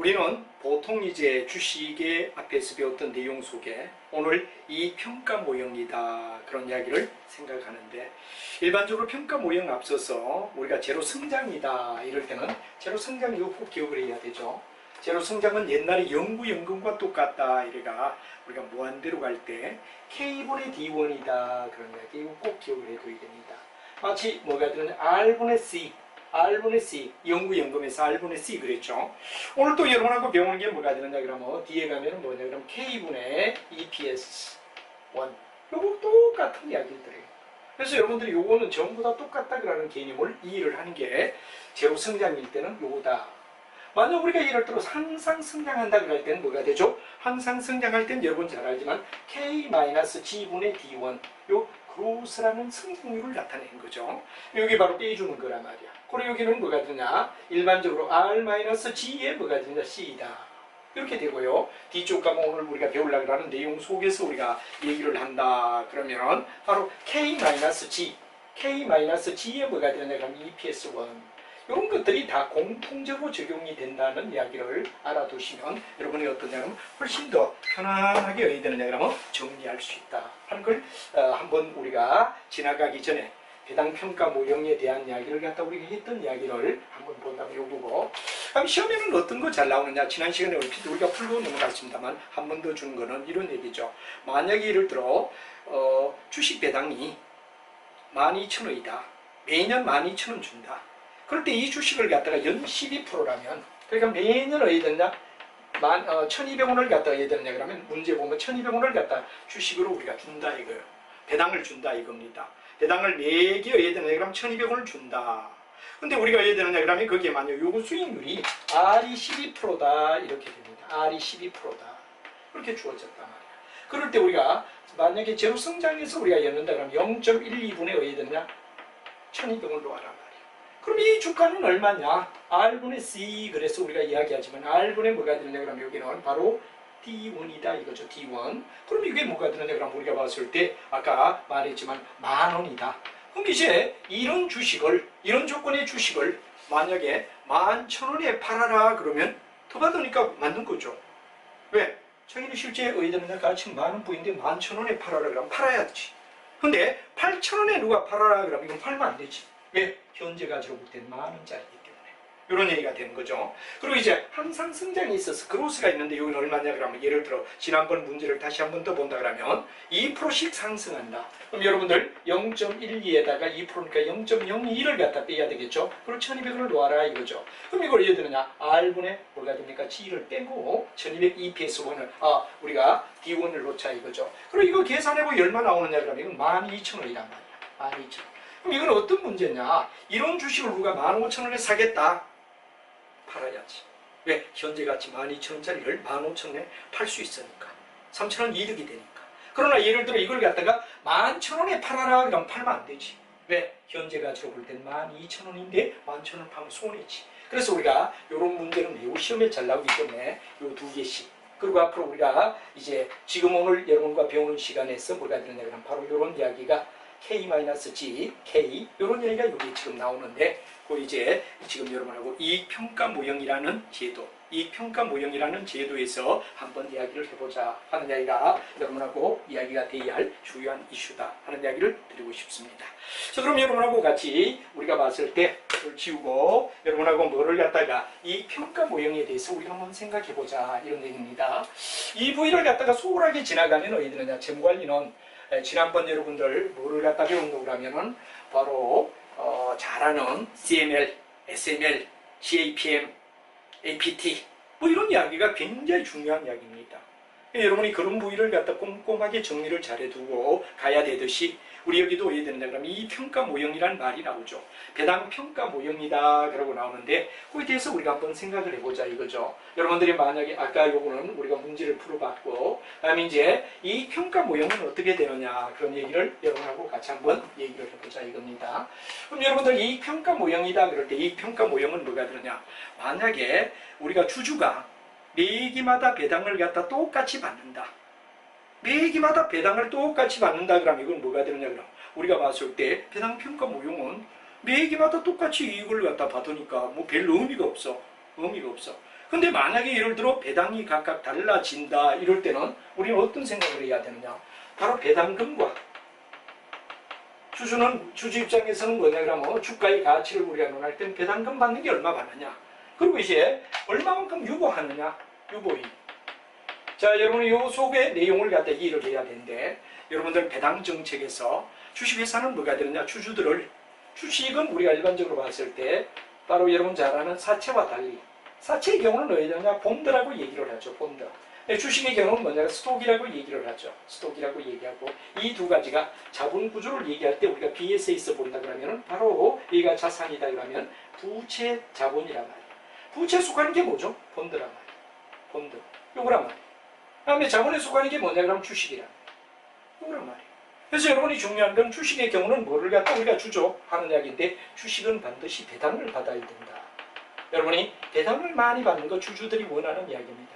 우리는 보통 이제 주식의 앞에서 배웠던 내용 속에 오늘 이 평가 모형이다 그런 이야기를 생각하는데, 일반적으로 평가 모형 앞서서 우리가 제로 성장이다 이럴 때는 제로 성장 이거 꼭 기억을 해야 되죠. 제로 성장은 옛날에 영구연금과 똑같다 이래가 우리가 무한대로 갈 때 K분의 D1이다 그런 이야기 이거 꼭 기억을 해둬야 됩니다. 마치 뭐가 되는 R분의 C, R분의 C, 영구연금에서 R분의 C 그랬죠. 오늘 또 여러분하고 배우는 게 뭐가 되느냐 그러면 뒤에 가면 뭐냐 그러면 K분의 EPS 1 요거 똑같은 이야기들이에요. 그래서 여러분들이 요거는 전부 다 똑같다 그라는 개념을 이해를 하는 게 제로 성장일 때는 요거다. 만약 우리가 예를 들어서 항상 성장한다 그럴 때는 뭐가 되죠? 항상 성장할 때는 여러분 잘 알지만 K-G분의 D1 요 그로스라는 성장률을 나타내는 거죠. 여기 바로 떼주는 거란 말이야. 그리고 여기는 뭐가 되냐? 일반적으로 R-G에 뭐가 되냐? C이다. 이렇게 되고요. 뒤쪽 가면 오늘 우리가 배우려고 하는 내용 속에서 우리가 얘기를 한다. 그러면 바로 K-G, K-G에 뭐가 되냐? 그럼 EPS1. 이런 것들이 다 공통적으로 적용이 된다는 이야기를 알아두시면 여러분이 어떠냐면 훨씬 더 편안하게 어디 되느냐 그러면 정리할 수 있다 하는 걸 한번 우리가 지나가기 전에 배당평가 모형에 대한 이야기를 갖다 우리가 했던 이야기를 한번 본다면 요거고, 그럼 시험에는 어떤 거 잘 나오느냐, 지난 시간에 얼핏 우리가 풀고 넘어갔습니다만 한 번 더 주는 거는 이런 얘기죠. 만약에 예를 들어 주식 배당이 12,000원이다. 매년 12,000원 준다. 그럴 때 이 주식을 갖다가 연 12%라면, 그러니까 매년 어디 되냐? 1,200원을 갖다가 어디 되느냐 그러면 문제 보면 1,200원을 갖다 주식으로 우리가 준다 이거예요. 배당을 준다 이겁니다. 배당을 매기 어디 되느냐 그러면 1,200원을 준다. 근데 우리가 어디 되느냐 그러면 거기에 만약 요거 수익률이 R이 12%다 이렇게 됩니다. R이 12%다. 그렇게 주어졌단 말이야. 그럴 때 우리가 만약에 제로 성장해서 우리가 였는다 그러면 0.12분에 어디 되느냐? 1,200원을 놓아라. 그럼 이 주가는 얼마냐? R분의 C. 그래서 우리가 이야기하지만 R분의 뭐가 되느냐 그러면 여기는 바로 D1이다 이거죠. D1. 그럼 이게 뭐가 되느냐 그러면 우리가 봤을 때 아까 말했지만 10,000원이다. 그럼 이제 이런 주식을, 이런 조건의 주식을 만약에 11,000원에 팔아라 그러면 더 받으니까 맞는 거죠. 왜? 자기는 실제 어디 되느냐 가치 10,000원 부인데 11,000원에 팔아라 그러면 팔아야지. 근데 8,000원에 누가 팔아라 그러면 이건 팔면 안 되지. 왜? 현재 가치로 볼 땐 10,000원짜리이기 때문에. 이런 얘기가 되는 거죠. 그리고 이제 항상 성장이 있어서 그로스가 있는데 여기는 얼마냐 그러면 예를 들어 지난번 문제를 다시 한 번 더 본다 그러면 2%씩 상승한다. 그럼 여러분들 0.12에다가 2%니까 0.02를 갖다 빼야 되겠죠. 그리고 1,200원을 놓아라 이거죠. 그럼 이걸 어떻게 되느냐? R분의 뭐가 됩니까? G를 빼고 1,200 EPS1을 우리가 D1을 놓자 이거죠. 그리고 이거 계산해보면 얼마 나오느냐 그러면 이건 12,000원이란 말이야. 12,000원. 그럼 이건 어떤 문제냐? 이런 주식을 누가 15,000원에 사겠다. 팔아야지. 왜? 현재 가치 12,000원짜리를 15,000원에 팔 수 있으니까. 3,000원 이득이 되니까. 그러나 예를 들어 이걸 갖다가 11,000원에 팔아라 그러면 팔면 안 되지. 왜? 현재 가치로 볼 땐 12,000원인데 11,000원 팔면 손해지. 그래서 우리가 이런 문제는 매우 시험에 잘 나오기 때문에 요 두 개씩. 그리고 앞으로 우리가 이제 지금 오늘 여러분과 배우는 시간에서 뭐가 되느냐 그러면 바로 이런 이야기가 K-G, K 이런 얘기가 여기 지금 나오는데 그 이제 지금 여러분하고 이익평가 모형이라는 제도, 이익평가 모형이라는 제도에서 한번 이야기를 해보자 하는 이야기가 여러분하고 이야기가 돼야 할 중요한 이슈다 하는 이야기를 드리고 싶습니다. 자, 그럼 여러분하고 같이 우리가 봤을 때 그걸 지우고 여러분하고 뭐를 갖다가 이익평가 모형에 대해서 우리가 한번 생각해보자 이런 얘기입니다. 이 부위를 갖다가 소홀하게 지나가면 어디 되느냐? 재무관리는 지난번 여러분들 뭐를 갖다 배운 거라면은 바로 잘 아는 CML, SML, GAPM, APT 뭐 이런 이야기가 굉장히 중요한 이야기입니다. 여러분이 그런 부위를 갖다 꼼꼼하게 정리를 잘 해두고 가야 되듯이 우리 여기도 어디 되느냐 그러면 이 평가 모형이라는 말이 나오죠. 배당 평가 모형이다 그러고 나오는데 거기에 대해서 우리가 한번 생각을 해보자 이거죠. 여러분들이 만약에 아까 요거는 우리가 문제를 풀어봤고 그다음에 이제 이 평가 모형은 어떻게 되느냐 그런 얘기를 여러분하고 같이 한번 얘기를 해보자 이겁니다. 그럼 여러분들 이 평가 모형이다 그럴 때 이 평가 모형은 뭐가 되느냐? 만약에 우리가 주주가 매기마다 배당을 갖다 똑같이 받는다. 매기마다 배당을 똑같이 받는다 그러면 이건 뭐가 되느냐 그럼 우리가 봤을 때 배당평가 모형은 매기마다 똑같이 이익을 갖다 받으니까 뭐 별 의미가 없어. 의미가 없어. 근데 만약에 예를 들어 배당이 각각 달라진다 이럴 때는 우리는 어떤 생각을 해야 되느냐? 바로 배당금과 주주 입장에서는 뭐냐 그러면 주가의 가치를 우리가 논할 때는 배당금 받는 게 얼마 받느냐. 그리고 이제 얼마만큼 유보하느냐. 유보이익. 자, 여러분이 요 속의 내용을 갖다 이해를 해야 되는데 여러분들 배당 정책에서 주식회사는 뭐가 되느냐. 주식은 우리가 일반적으로 봤을 때 바로 여러분 잘 아는 사채와 달리 사채의 경우는 뭐가 되느냐. 본드라고 얘기를 하죠. 본드. 주식의 경우는 뭐냐. 스톡이라고 얘기를 하죠. 스톡이라고 얘기하고 이 두 가지가 자본 구조를 얘기할 때 우리가 BS에서 본다 그러면 바로 얘가 자산이다 그러면 부채 자본이란 말이에요. 부채에 속하는 게 뭐죠? 본드란 말이에요. 본드. 요거란 말이에요. 다음에 자본에 속하는 게 뭐냐 그러면 주식이란 말이에요. 요거란 말이에요. 그래서 여러분이 중요한 건 주식의 경우는 뭐를 갖다 우리가 주죠 하는 이야기인데 주식은 반드시 배당을 받아야 된다. 여러분이 배당을 많이 받는 거 주주들이 원하는 이야기입니다.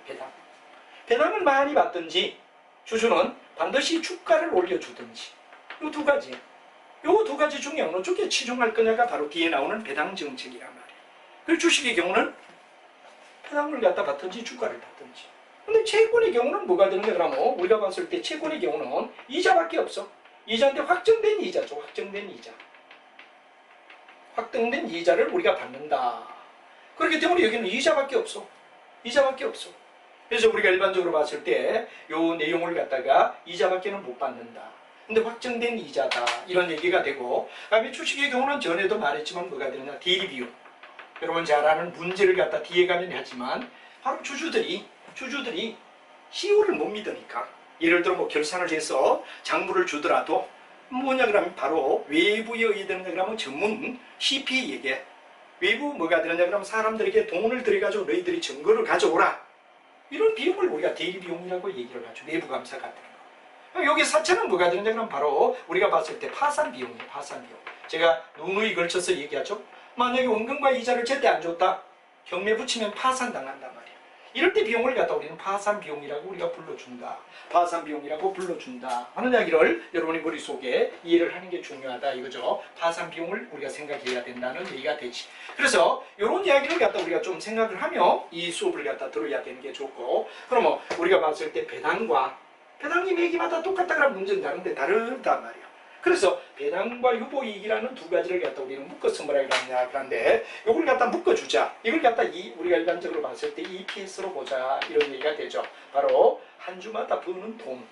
배당을 많이 받든지 주주는 반드시 주가를 올려주든지 이 두 가지. 이 두 가지 중에 어느 쪽에 치중할 거냐가 바로 뒤에 나오는 배당 정책이란 말이에요. 그리고 주식의 경우는 배당을 갖다 받든지 주가를 받든지. 근데 채권의 경우는 뭐가 되느냐 그러면 우리가 봤을 때 채권의 경우는 이자밖에 없어. 이자인데 확정된 이자죠. 확정된 이자. 확정된 이자를 우리가 받는다. 그렇기 때문에 여기는 이자밖에 없어. 이자밖에 없어. 그래서 우리가 일반적으로 봤을 때 이 내용을 갖다가 이자밖에는 못 받는다. 근데 확정된 이자다. 이런 얘기가 되고 그다음에 주식의 경우는 전에도 말했지만 뭐가 되느냐. 대리비용. 여러분 잘 아는 문제를 갖다 뒤에 가면 하지만 바로 주주들이 CEO를 못 믿으니까 예를 들어 뭐 결산을 해서 장부를 주더라도 뭐냐 그러면 바로 외부에 의해되느냐 그러면 전문 CPA에게 외부 뭐가 되느냐 그러면 사람들에게 돈을 들여가지고 너희들이 증거를 가져오라. 이런 비용을 우리가 대리비용이라고 얘기를 하죠. 내부 감사 같은 거. 여기 사채는 뭐가 되느냐 그러면 바로 우리가 봤을 때 파산비용이에요. 파산비용. 제가 누누이 걸쳐서 얘기하죠. 만약에 원금과 이자를 제때 안 줬다. 경매 붙이면 파산당한단 말이에요. 이럴 때 비용을 갖다 우리는 파산비용이라고 우리가 불러준다. 파산비용이라고 불러준다 하는 이야기를 여러분이 머릿속에 이해를 하는 게 중요하다 이거죠. 파산비용을 우리가 생각해야 된다는 얘기가 되지. 그래서 이런 이야기를 갖다 우리가 좀 생각을 하며 이 수업을 갖다 들어야 되는 게 좋고, 그러면 우리가 봤을 때 배당이 매기마다 똑같다 그러면 문제는 다른데 다르단 말이야. 그래서 배당과 유보이익이라는 두 가지를 갖다 우리는 묶어서 뭐라 그러냐 그런데 이걸 갖다 묶어주자. 이걸 갖다 우리가 일반적으로 봤을 때 EPS로 보자 이런 얘기가 되죠. 바로 한 주마다 버는 돈,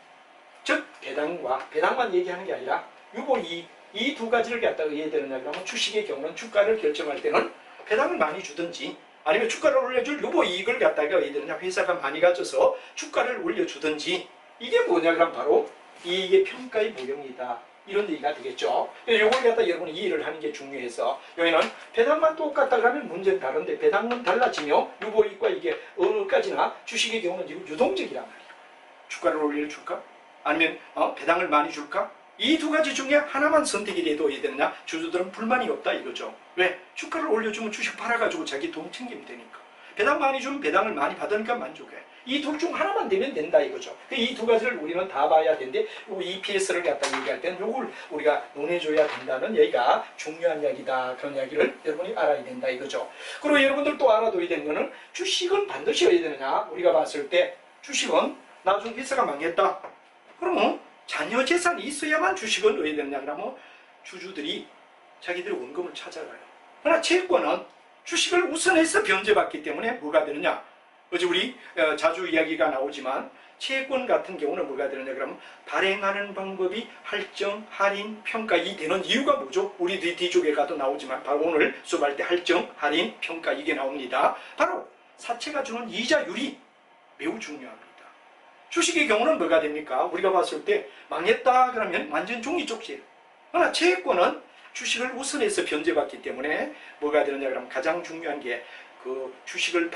즉 배당만 얘기하는 게 아니라 유보이익 이 두 가지를 갖다 의해야 되느냐 그러면 주식의 경우는 주가를 결정할 때는 배당을 많이 주든지 아니면 주가를 올려줄 유보이익을 갖다가 의해야 되느냐 회사가 많이 가져서 주가를 올려주든지 이게 뭐냐 그러면 바로 이익의 평가의 모형이다. 이런 얘기가 되겠죠. 이걸 갖다 여러분이 이해를 하는 게 중요해서 여기는 배당만 똑같다 그러면 문제는 다른데 배당은 달라지며 유보이익과 이게 어느까지나 주식의 경우는 지금 유동적이란 말이에요. 주가를 올려줄까? 아니면 배당을 많이 줄까? 이 두 가지 중에 하나만 선택이 돼도 어떻게 되느냐? 주주들은 불만이 없다 이거죠. 왜? 주가를 올려주면 주식 팔아가지고 자기 돈 챙기면 되니까. 배당 많이 주면 배당을 많이 받으니까 만족해. 이 둘 중 하나만 되면 된다 이거죠. 이 두 가지를 우리는 다 봐야 되는데 EPS를 갖다 얘기할 때는 이걸 우리가 논해줘야 된다는 얘기가 중요한 이야기다. 그런 이야기를 여러분이 알아야 된다 이거죠. 그리고 여러분들 또 알아둬야 되는 거는 주식은 반드시 어야 되느냐. 우리가 봤을 때 주식은 나중에 회사가 망했다. 그러면 잔여 재산이 있어야만 주식은 어야 되느냐. 그러면 주주들이 자기들의 원금을 찾아가요. 그러나 채권은 주식을 우선해서 변제받기 때문에 뭐가 되느냐. 어제 우리 자주 이야기가 나오지만 채권 같은 경우는 뭐가 되느냐 그러면 발행하는 방법이 할증, 할인, 평가 이 되는 이유가 뭐죠? 우리 뒤쪽에 가도 나오지만 바로 오늘 수업할 때 할증, 할인, 평가 이게 나옵니다. 바로 사채가 주는 이자율이 매우 중요합니다. 주식의 경우는 뭐가 됩니까? 우리가 봤을 때 망했다 그러면 완전 종이 쪽지예요. 그러나 채권은 주식을 우선해서 변제받기 때문에 뭐가 되느냐 그러면 가장 중요한 게 그 주식을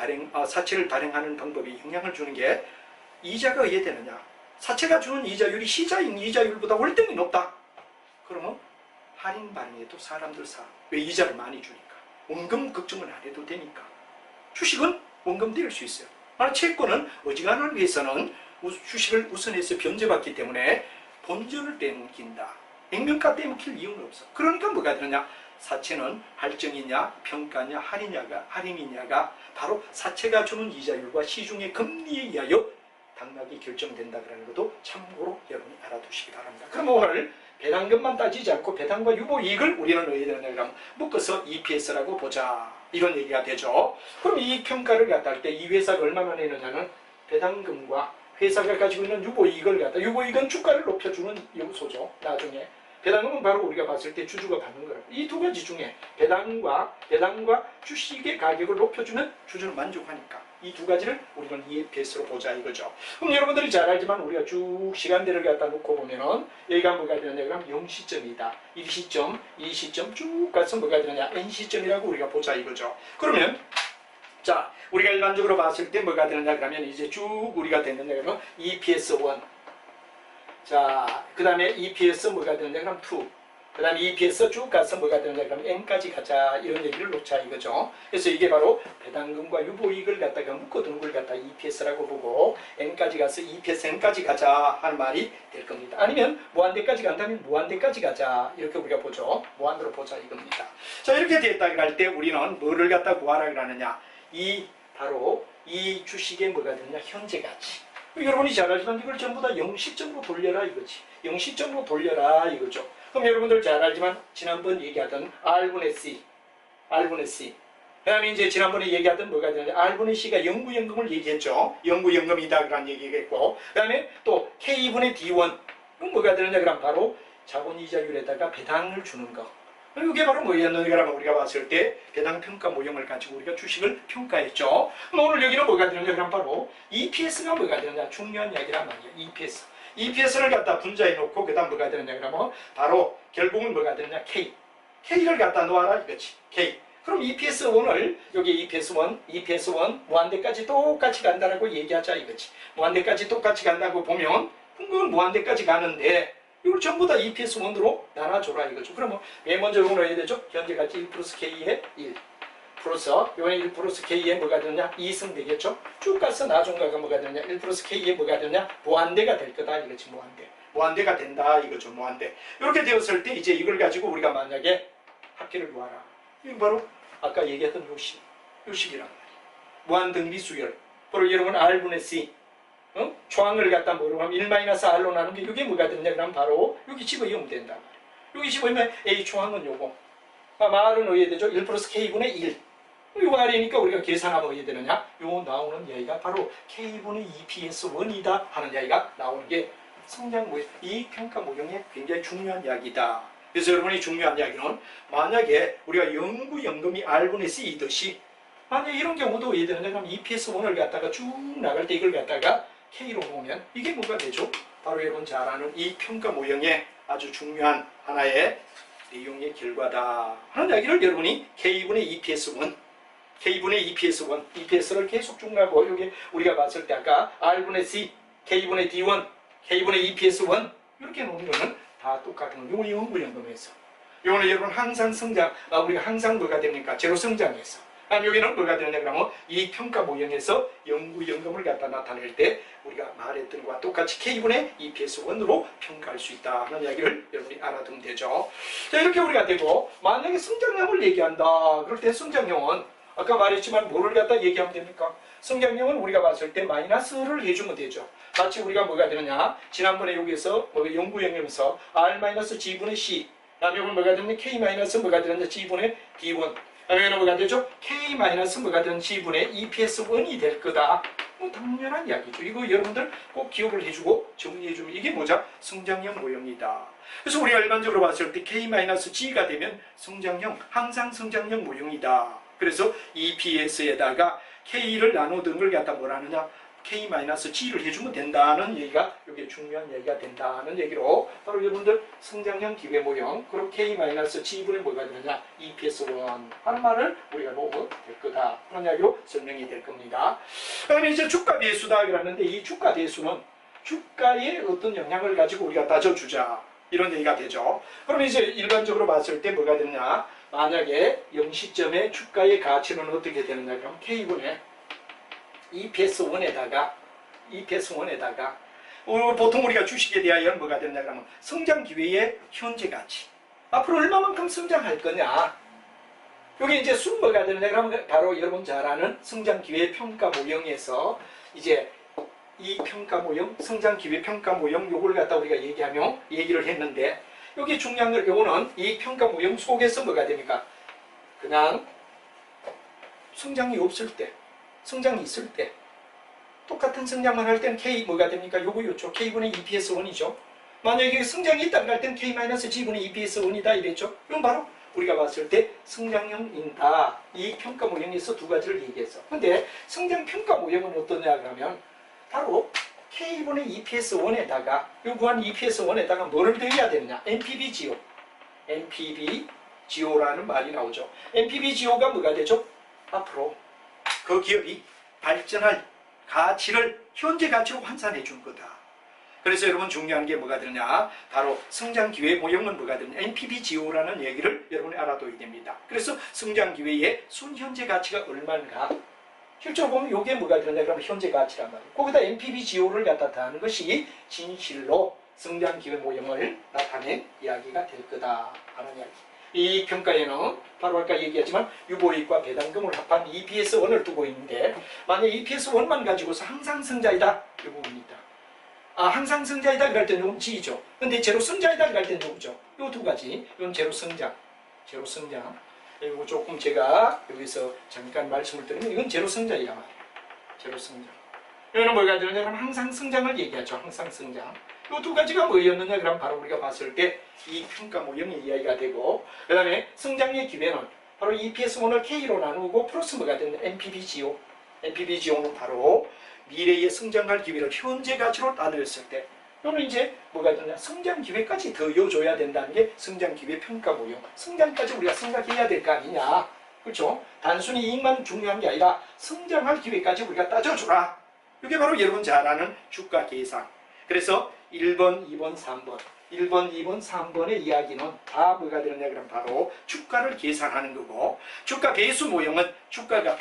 사채를 발행하는 방법이 영향을 주는 게 이자가 어떻게 되느냐. 사채가 주는 이자율이 시자인 이자율보다 월등히 높다. 그러면 할인 발행에도 사람들 왜 이자를 많이 주니까. 원금 걱정은 안 해도 되니까. 주식은 원금 될 수 있어요. 그러나 채권은 어지간한 위해서는 주식을 우선해서 변제받기 때문에 본전을 땡긴다. 액면가 땡길 이유는 없어. 그러니까 뭐가 되느냐. 사채는 할증이냐 평가냐 할인이냐가 바로 사채가 주는 이자율과 시중의 금리에 의하여 당락이 결정된다 그러는 것도 참고로 여러분이 알아두시기 바랍니다. 그럼 오늘 배당금만 따지지 않고 배당과 유보이익을 우리는 어디다 묶어서 EPS라고 보자, 이런 얘기가 되죠. 그럼 이 평가를 갖다 할 때 이 회사가 얼마나 내느냐는 배당금과 회사가 가지고 있는 유보이익을 갖다, 유보이익은 주가를 높여주는 요소죠. 나중에 배당금은 바로 우리가 봤을 때 주주가 받는 거예요. 이 두 가지 중에 배당과 주식의 가격을 높여주면 주주는 만족하니까 이 두 가지를 우리는 EPS로 보자 이거죠. 그럼 여러분들이 잘 알지만 우리가 쭉 시간대를 갖다 놓고 보면은 여기가 뭐가 되느냐 그러면 0시점이다. 1시점, 2시점 쭉 가서 뭐가 되느냐 N시점이라고 우리가 보자 이거죠. 그러면 자, 우리가 일반적으로 봤을 때 뭐가 되느냐 그러면 이제 쭉 우리가 됐느냐 그러면 EPS1, 자, 그 다음에 EPS 뭐가 되느냐 그러면 2, 그 다음에 EPS 쭉 가서 뭐가 되느냐 그러면 N까지 가자, 이런 얘기를 놓자 이거죠. 그래서 이게 바로 배당금과 유보이익을 갖다가 묶어두는 걸 갖다 EPS라고 보고 N까지 가서 EPS N까지 가자 하는 말이 될 겁니다. 아니면 무한대까지 간다면 무한대까지 가자, 이렇게 우리가 보죠. 무한대로 보자 이겁니다. 자, 이렇게 됐다 할 때 우리는 뭐를 갖다 구하라 그러느냐, 바로 이 주식의 뭐가 되느냐 현재 가치. 여러분이 잘 알지만 이걸 전부 다 영시점으로 돌려라 이거지. 영시점으로 돌려라 이거죠. 그럼 여러분들 잘 알지만 지난번 얘기하던 R분의 C, 그 다음에 이제 지난번에 얘기하던 뭐가 되느냐, R분의 C가 영구연금을 얘기했죠. 영구연금이다 그런 얘기겠고, 그 다음에 또 K분의 D1, 그럼 뭐가 되느냐 그럼 바로 자본이자율에다가 배당을 주는 거. 이게 바로 뭐였는가 하면 우리가 봤을 때 배당평가 모형을 가지고 우리가 주식을 평가했죠. 그럼 오늘 여기는 뭐가 되느냐 그럼 바로 EPS가 뭐가 되느냐, 중요한 이야기란 말이에요. EPS를 갖다 분자해 놓고 그 다음 뭐가 되느냐 그러면 바로 결국은 뭐가 되느냐 K를 갖다 놓아라 이거지. K. 그럼 EPS1을 여기 EPS1 무한대까지 똑같이 간다라고 얘기하자 이거지. 무한대까지 똑같이 간다고 보면 그건 무한대까지 가는데 이걸 전부 다 EPS1으로 나눠줘라 이거죠. 그러면 맨 먼저 이걸 넣어야 되죠. 현재 가치 1 플러스 K에 1 플러스 이번에 1 플러스 K에 뭐가 되느냐 2승 되겠죠. 쭉 가서 나중가가 뭐가 되느냐 1 플러스 K에 뭐가 되느냐 무한대가 될 거다 이거지. 무한대가 된다 이거죠. 무한대. 이렇게 되었을 때 이제 이걸 가지고 우리가 만약에 합계를 구하라. 이건 바로 아까 얘기했던 요식이란 말이에요. 무한등비수열. 바로 여러분 R분의 C. 초항을 갖다 뭐로 하면 1-R로 나눈 게 이게 뭐가 되느냐 그러면 바로 여기 집어넣으면 된다. 여기 집어넣으면 A 초항은 요거. R은 넣어야 되죠. 1 플러스 K분의 1. 이거 R이니까 우리가 계산하면 어떻게 되느냐? 요 나오는 이야기가 바로 K분의 EPS1이다 하는 이야기가 나오는 게 성장 모형, 이 평가 모형의 굉장히 중요한 이야기다. 그래서 여러분이 중요한 이야기는 만약에 우리가 영구연금이 R분의 C이듯이 만약에 이런 경우도 어떻게 되느냐 그러면 EPS1을 갖다가 쭉 나갈 때 이걸 갖다가 K로 보면 이게 뭐가 되죠? 바로 여러분 잘 아는 이 평가 모형의 아주 중요한 하나의 내용의 결과다 하는 이야기를 여러분이 K분의 EPS1, EPS를 계속 쭉 나고 여기 우리가 봤을 때 아까 R분의 C, K분의 D1, K분의 EPS1 이렇게 놓으면 다 똑같은 거. 이거 영구연금에서 이거는 여러분 항상 성장, 우리가 항상 뭐가 됩니까? 제로 성장에서. 여기는 뭐가 되느냐 그러면 이 평가 모형에서 영구연금을 갖다 나타낼 때 우리가 말했던 것과 똑같이 K분의 EPS1으로 평가할 수 있다 하는 이야기를 여러분이 알아두면 되죠. 자, 이렇게 우리가 되고 만약에 성장량을 얘기한다. 그럴 때 성장량은 아까 말했지만 뭐를 갖다 얘기하면 됩니까? 성장량은 우리가 봤을 때 마이너스를 해주면 되죠. 마치 우리가 뭐가 되느냐 지난번에 여기서 영구연금에서 R-G분의 C 다음에 이건 뭐가 되느냐 K- 뭐가 되느냐 G분의 D1 그러면 뭐가 되죠? K- 뭐가 되는 G분의 EPS1이 될 거다. 뭐 당연한 이야기죠. 이거 여러분들 꼭 기억을 해주고 정리해주면 이게 뭐죠? 성장형 모형이다. 그래서 우리가 일반적으로 봤을 때 K-G가 되면 성장형, 항상 성장형 모형이다. 그래서 EPS에다가 K를 나누던 걸 갖다 뭐라느냐? K-G를 해주면 된다는 얘기가 이게 중요한 얘기가 된다는 얘기로 바로 여러분들 성장형 기회 모형 그럼 K-G분의 뭐가 되느냐 EPS1 하는 말을 우리가 놓으면 될 거다 그런 이야기로 설명이 될 겁니다. 그다음에 이제 주가 대수다 그러는데 이 주가 대수는 주가에 어떤 영향을 가지고 우리가 따져주자 이런 얘기가 되죠. 그럼 이제 일반적으로 봤을 때 뭐가 되느냐 만약에 0시점의 주가의 가치는 어떻게 되느냐 그럼 K분의 EPS1에다가 보통 우리가 주식에 대하여 뭐가 되느냐 그러면 성장 기회의 현재 가치 앞으로 얼마만큼 성장할 거냐. 여기 이제 순서가 되느냐 그러면 바로 여러분 잘 아는 성장기회 평가 모형에서 이제 이 평가 모형, 성장기회 평가 모형 요걸 갖다 우리가 얘기를 했는데 여기 중요한 건 요거는 이 평가 모형 속에서 뭐가 됩니까? 그냥 성장이 없을 때, 성장이 있을 때 똑같은 성장만 할 때는 K 뭐가 됩니까? 요거였죠. K분의 EPS1이죠. 만약에 성장이 있다고 할 때는 K-G분의 EPS1이다 이랬죠. 이건 바로 우리가 봤을 때 성장형이다. 이 평가 모형에서 두 가지를 얘기했어. 근데 성장 평가 모형은 어떠냐 그러면 바로 K분의 EPS1에다가 요 구한 EPS1에다가 뭐를 더해야 되느냐? NPVGO. NPVGO라는 말이 나오죠. NPVGO가 뭐가 되죠? 앞으로 그 기업이 발전할 가치를 현재 가치로 환산해 준 거다. 그래서 여러분 중요한 게 뭐가 되느냐? 바로 성장기회 모형은 뭐가 되느냐? NPVGO라는 얘기를 여러분이 알아둬야 됩니다. 그래서 성장기회의 순현재 가치가 얼마인가? 실제로 보면 이게 뭐가 되느냐? 그러면 현재 가치란 말이에요. 거기다 NPVGO를 갖다 더하는 것이 진실로 성장기회 모형을 나타낸 이야기가 될 거다 하는 이야기. 이 평가에는 바로 아까 얘기했지만 유보이익과 배당금을 합한 EPS1을 두고 있는데 만약 EPS1만 가지고서 항상 성자이다 이 부분이 있다. 항상 성자이다 그럴 때는 이건 G죠. 근데 제로 성자이다 그럴 때는 누구죠? 요 두 가지. 이건 제로 성장. 제로 성장. 이거 조금 제가 여기서 잠깐 말씀을 드리면 이건 제로 성장이란 말이에요. 제로 성장. 이거는 뭐가 되느냐면 항상 성장을 얘기하죠. 항상 성장. 요 두 가지가 뭐였느냐 그럼 바로 우리가 봤을 때 이 평가 모형의 이야기가 되고 그 다음에 성장의 기회는 바로 EPS1을 K로 나누고 플러스 뭐가 되는 NPVGO. NPVGO는 바로 미래의 성장할 기회를 현재 가치로 따졌을 때 또는 이제 뭐가 되냐 성장 기회까지 더 이어줘야 된다는 게 성장 기회 평가 모형. 성장까지 우리가 생각해야 될 거 아니냐. 그렇죠? 단순히 이익만 중요한 게 아니라 성장할 기회까지 우리가 따져줘라. 이게 바로 여러분 잘 아는 주가 계산. 그래서 1번, 2번, 3번 1번, 2번, 3번의 이야기는 다 뭐가 되느냐 그러면 바로 주가를 계산하는 거고 주가 배수 모형은 주가가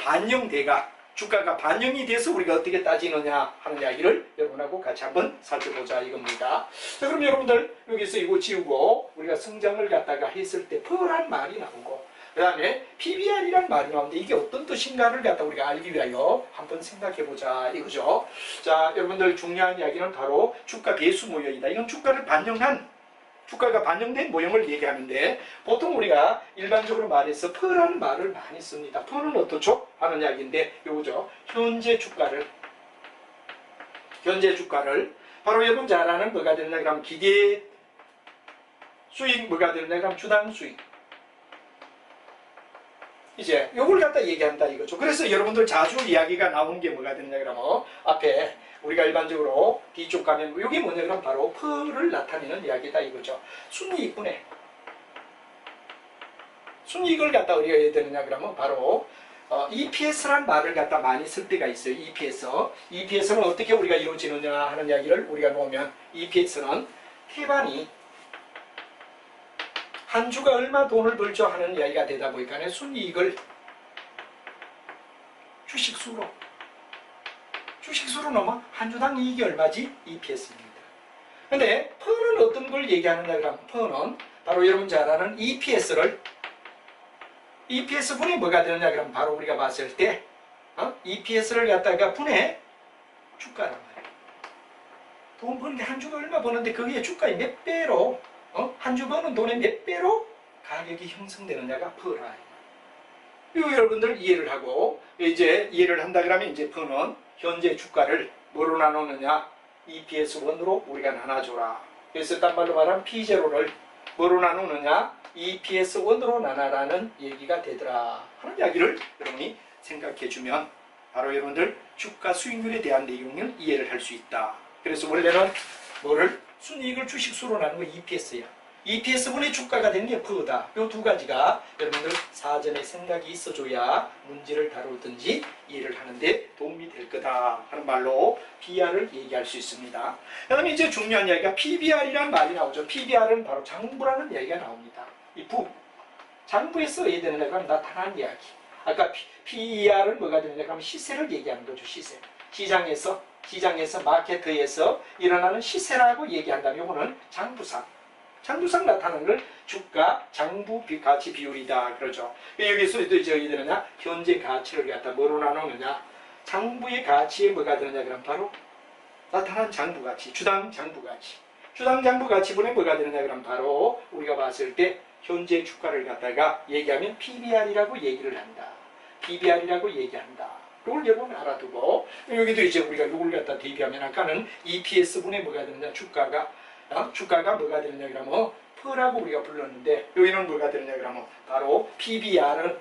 반영이 돼서 우리가 어떻게 따지느냐 하는 이야기를 여러분하고 같이 한번 살펴보자 이겁니다. 자, 그럼 여러분들 여기서 이거 지우고 우리가 성장을 갖다가 했을 때 P란 말이 나오고 그 다음에 PBR이란 말이 나오는데 이게 어떤 뜻인가를 갖다 우리가 알기 위하여 한번 생각해보자 이거죠. 자, 여러분들 중요한 이야기는 바로 주가 배수 모형이다. 이건 주가가 반영된 모형을 얘기하는데 보통 우리가 일반적으로 말해서 P라는 말을 많이 씁니다. P는 어떻죠? 하는 이야기인데 요거죠. 현재 주가를 바로 여러분 잘 아는 뭐가 되느냐 그러면 기대 수익 뭐가 되느냐 그러면 주당 수익 이제 요걸 갖다 얘기한다 이거죠. 그래서 여러분들 자주 이야기가 나오는 게 뭐가 되느냐 그러면 앞에 우리가 일반적으로 뒤쪽 가면 이게 뭐냐 그러면 바로 P를 나타내는 이야기다 이거죠. 순이익분해 순이익을 갖다 우리가 해야 되느냐 그러면 바로 EPS란 말을 갖다 많이 쓸 때가 있어요. EPS는 어떻게 우리가 이루어지느냐 하는 이야기를 우리가 놓으면 EPS는 태반이 한 주가 얼마 돈을 벌죠 하는 이야기가 되다 보니까 순이익을 주식수로 넣으면 한 주당 이익이 얼마지? EPS입니다. 근데 P는 어떤 걸 얘기하느냐 그러면 P는 바로 여러분 잘 아는 EPS분이 뭐가 되느냐 그러면 바로 우리가 봤을 때 EPS를 갖다가 분해 주가란 말이에요. 돈 버는 게 한 주가 얼마 버는데 그게 주가의 몇 배로 한 주 버는 돈의 몇 배로 가격이 형성되느냐가 P라. 이거 여러분들 이해를 하고 이제 이해를 한다 그러면 이제 P는 현재 주가를 뭐로 나누느냐 EPS1으로 우리가 나눠줘라. 그래서 딴 말로 말하면 P0를 뭐로 나누느냐 EPS1으로 나눠라는 얘기가 되더라 하는 이야기를 여러분이 생각해주면 바로 여러분들 주가 수익률에 대한 내용을 이해를 할 수 있다. 그래서 원래는 순이익을 주식수로 나누는 거 EPS야. EPS분의 주가가 되는 게 P다. 이 두 가지가 여러분들 사전에 생각이 있어줘야 문제를 다루든지 이해를 하는데 도움이 될 거다 하는 말로 PR을 얘기할 수 있습니다. 그 다음에 이제 중요한 이야기가 PBR이라는 말이 나오죠. PBR은 바로 장부라는 이야기가 나옵니다. 이 장부에 써야 되는 그럼 나타난 이야기. 아까 PER은 뭐가 되느냐 그러면 시세를 얘기하는 거죠. 시세. 시장에서 마케트에서 일어나는 시세라고 얘기한다면 이거는 장부상 나타나는 걸 주가 장부 가치 비율이다 그러죠. 여기서도 이제 어디 되느냐? 현재 가치를 갖다 뭐로 나누느냐? 장부의 가치에 뭐가 되느냐? 그럼 바로 나타난 장부 가치, 주당 장부 가치. 주당 장부 가치분에 뭐가 되느냐? 그럼 바로 우리가 봤을 때 현재 주가를 갖다가 얘기하면 PBR이라고 얘기를 한다. PBR이라고 얘기한다. 이걸 여러분 알아두고 여기도 이제 우리가 이걸 갖다 대비하면 아까는 EPS분에 뭐가 되느냐? 주가가 뭐가 되느냐? 그러면 P라고 우리가 불렀는데 여기는 뭐가 되느냐? 그러면 바로 PBR은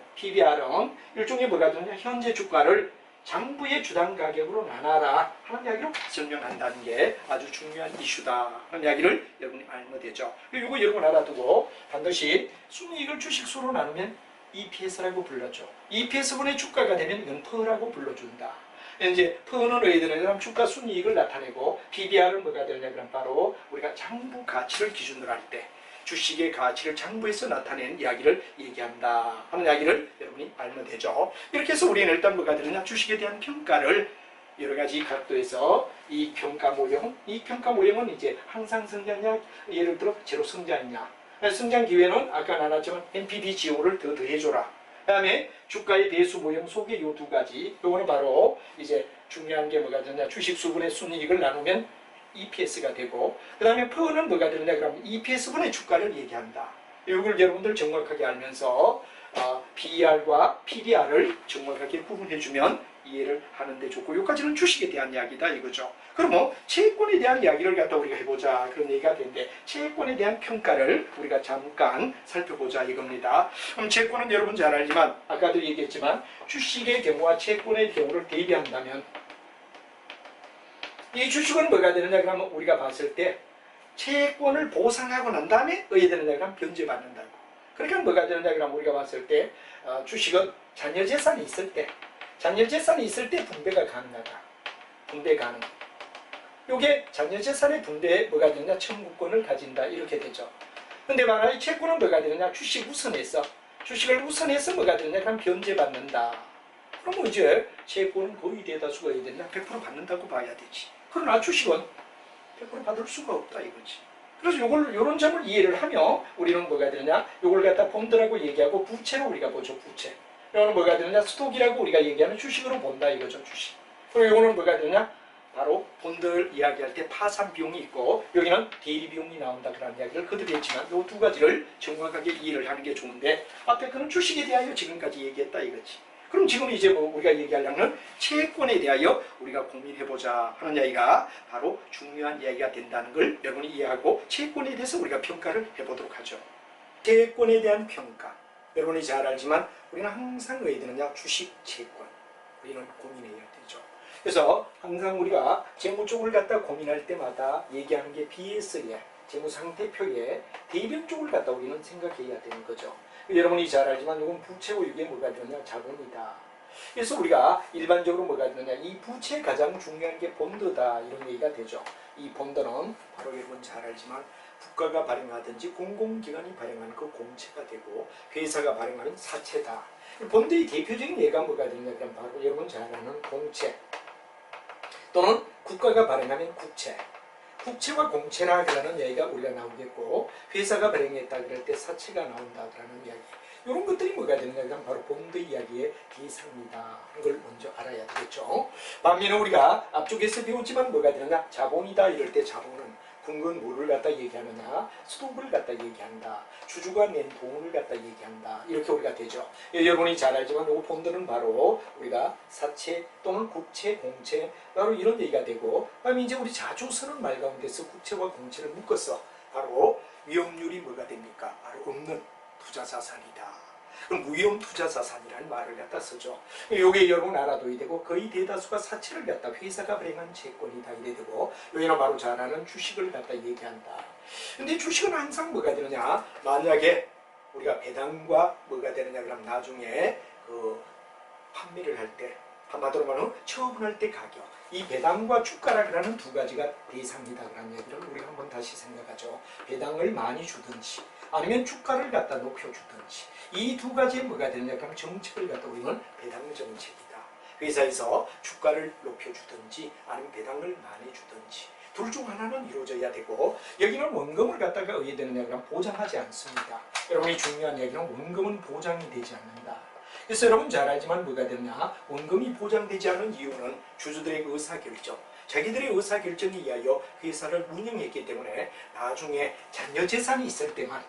일종의 뭐가 되느냐? 현재 주가를 장부의 주당 가격으로 나눠라 하는 이야기로 설명한다는 게 아주 중요한 이슈다 하는 이야기를 여러분이 알면 되죠. 이거 여러분 알아두고 반드시 순이익을 주식수로 나누면 EPS라고 불렀죠. EPS분의 주가가 되면 이건 P라고 불러준다. 이제 P는 어디들은 주가 순이익을 나타내고 PBR은 뭐가 되느냐 그럼 바로 우리가 장부 가치를 기준으로 할 때 주식의 가치를 장부에서 나타낸 이야기를 얘기한다 하는 이야기를 여러분이 알면 되죠. 이렇게 해서 우리는 일단 뭐가 되느냐 주식에 대한 평가를 여러 가지 각도에서 이 평가 모형은 이제 항상 성장이냐 예를 들어 제로 성장이냐 성장 기회는 아까 나눴지만 NPV 지호를 더 더해줘라. 그 다음에 주가의 배수 모형 속에 요 두 가지 요거는 바로 이제 중요한 게 뭐가 되느냐 주식 수분의 순이익을 나누면 EPS가 되고 그 다음에 P는 뭐가 되느냐 그러면 EPS분의 주가를 얘기한다. 이걸 여러분들 정확하게 알면서 PER과 PBR을 정확하게 구분해주면 이해를 하는데 좋고 여기까지는 주식에 대한 이야기다 이거죠. 그럼 뭐 채권에 대한 이야기를 갖다 우리가 해보자 그런 얘기가 되는데 채권에 대한 평가를 우리가 잠깐 살펴보자 이겁니다. 그럼 채권은 여러분 잘 알지만 아까도 얘기했지만 주식의 경우와 채권의 경우를 대비한다면 이 주식은 뭐가 되느냐 그러면 우리가 봤을 때 채권을 보상하고 난 다음에 어디 되느냐 그러면 변제받는다고. 그러니까 뭐가 되느냐 그러면 우리가 봤을 때 주식은 잔여재산이 있을 때 분배가 가능하다. 분배 가능. 요게 잔여재산의 분배에 뭐가 되느냐 청구권을 가진다 이렇게 되죠. 근데 만약에 채권은 뭐가 되느냐 주식을 우선해서 뭐가 되느냐 그럼 변제받는다. 그럼 이제 채권은 거의 대다수가 어디 되느냐 100% 받는다고 봐야 되지. 그러나 주식은 100% 받을 수가 없다 이거지. 그래서 요런 점을 이해를 하며 우리는 뭐가 되느냐 요걸 갖다 본드라고 얘기하고 부채로 우리가 보죠. 부채. 요거는 뭐가 되느냐 스톡이라고 우리가 얘기하는 주식으로 본다 이거죠. 주식. 그리고 요거는 뭐가 되느냐 바로 본드 이야기할 때 파산 비용이 있고 여기는 대리 비용이 나온다 그런 이야기를 거듭 했지만 요 두 가지를 정확하게 이해를 하는 게 좋은데 앞에 그는 주식에 대하여 지금까지 얘기했다 이거지. 그럼 지금 이제 뭐 우리가 얘기하려면 채권에 대하여 우리가 고민해보자 하는 이야기가 바로 중요한 이야기가 된다는 걸 여러분이 이해하고 채권에 대해서 우리가 평가를 해보도록 하죠. 채권에 대한 평가. 여러분이 잘 알지만 우리는 항상 어디 되느냐 주식 채권. 우리는 고민해야 되죠. 그래서 항상 우리가 재무 쪽을 갖다 고민할 때마다 얘기하는 게 BS에 재무상태표에 대변 쪽을 갖다 우리는 생각해야 되는 거죠. 여러분이 잘 알지만 이건 부채고 이게 뭐가 되느냐 자본이다. 그래서 우리가 일반적으로 뭐가 되느냐 이 부채 가장 중요한 게 본드다 이런 얘기가 되죠. 이 본드는 바로 여러분 잘 알지만 국가가 발행하든지 공공기관이 발행하는 그 공채가 되고 회사가 발행하는 사채다. 본드의 대표적인 예가 뭐가 되느냐 그럼 바로 여러분 잘 아는 공채 또는 국가가 발행하는 국채. 국채와 공채나 그러는 이야기가 우리가 나오겠고 회사가 발행했다 그럴 때 사채가 나온다 그러는 이야기 이런 것들이 뭐가 되느냐 그러면 바로 본드 이야기의 대상이다 하는 걸 먼저 알아야 되겠죠. 반면에 우리가 앞쪽에서 배웠지만 뭐가 되느냐 자본이다 이럴 때 자본은 근건 뭐를 갖다 얘기하느냐 스톡을 갖다 얘기한다. 주주가 낸 돈을 갖다 얘기한다. 이렇게 우리가 되죠. 여러분이 잘 알지만 이 본드는 바로 우리가 사채 또는 국채, 공채 바로 이런 얘기가 되고 그다음에 이제 우리 자주 쓰는 말 가운데서 국채와 공채를 묶어서 바로 위험률이 뭐가 됩니까? 바로 없는 투자자산이다. 그럼 무위험 투자자산이라는 말을 갖다 쓰죠. 요게 여러분 알아둬야 되고 거의 대다수가 사채를 갖다 회사가 발행한 채권이다 이래 되고 여기는 바로 잘 아는 주식을 갖다 얘기한다. 근데 주식은 항상 뭐가 되느냐 만약에 우리가 배당과 뭐가 되느냐 그럼 나중에 그 판매를 할 때 한마디로 말하면 처분할 때 가격 이 배당과 주가라 그러는 두 가지가 대상이다 그런 얘기를 우리가 한번 다시 생각하죠. 배당을 많이 주든지 아니면 주가를 갖다 높여주든지 이 두 가지에 뭐가 되느냐 그러면 정책을 갖다 우리는 배당 정책이다. 회사에서 주가를 높여주든지 아니면 배당을 많이 주든지 둘 중 하나는 이루어져야 되고, 여기는 원금을 갖다가 어디에 되느냐 그러면 보장하지 않습니다. 여러분이 중요한 얘기는 원금은 보장이 되지 않는다. 그래서 여러분 잘 알지만 뭐가 되느냐, 원금이 보장되지 않은 이유는 주주들의 의사결정, 자기들의 의사결정에 의하여 회사를 운영했기 때문에 나중에 잔여재산이 있을 때만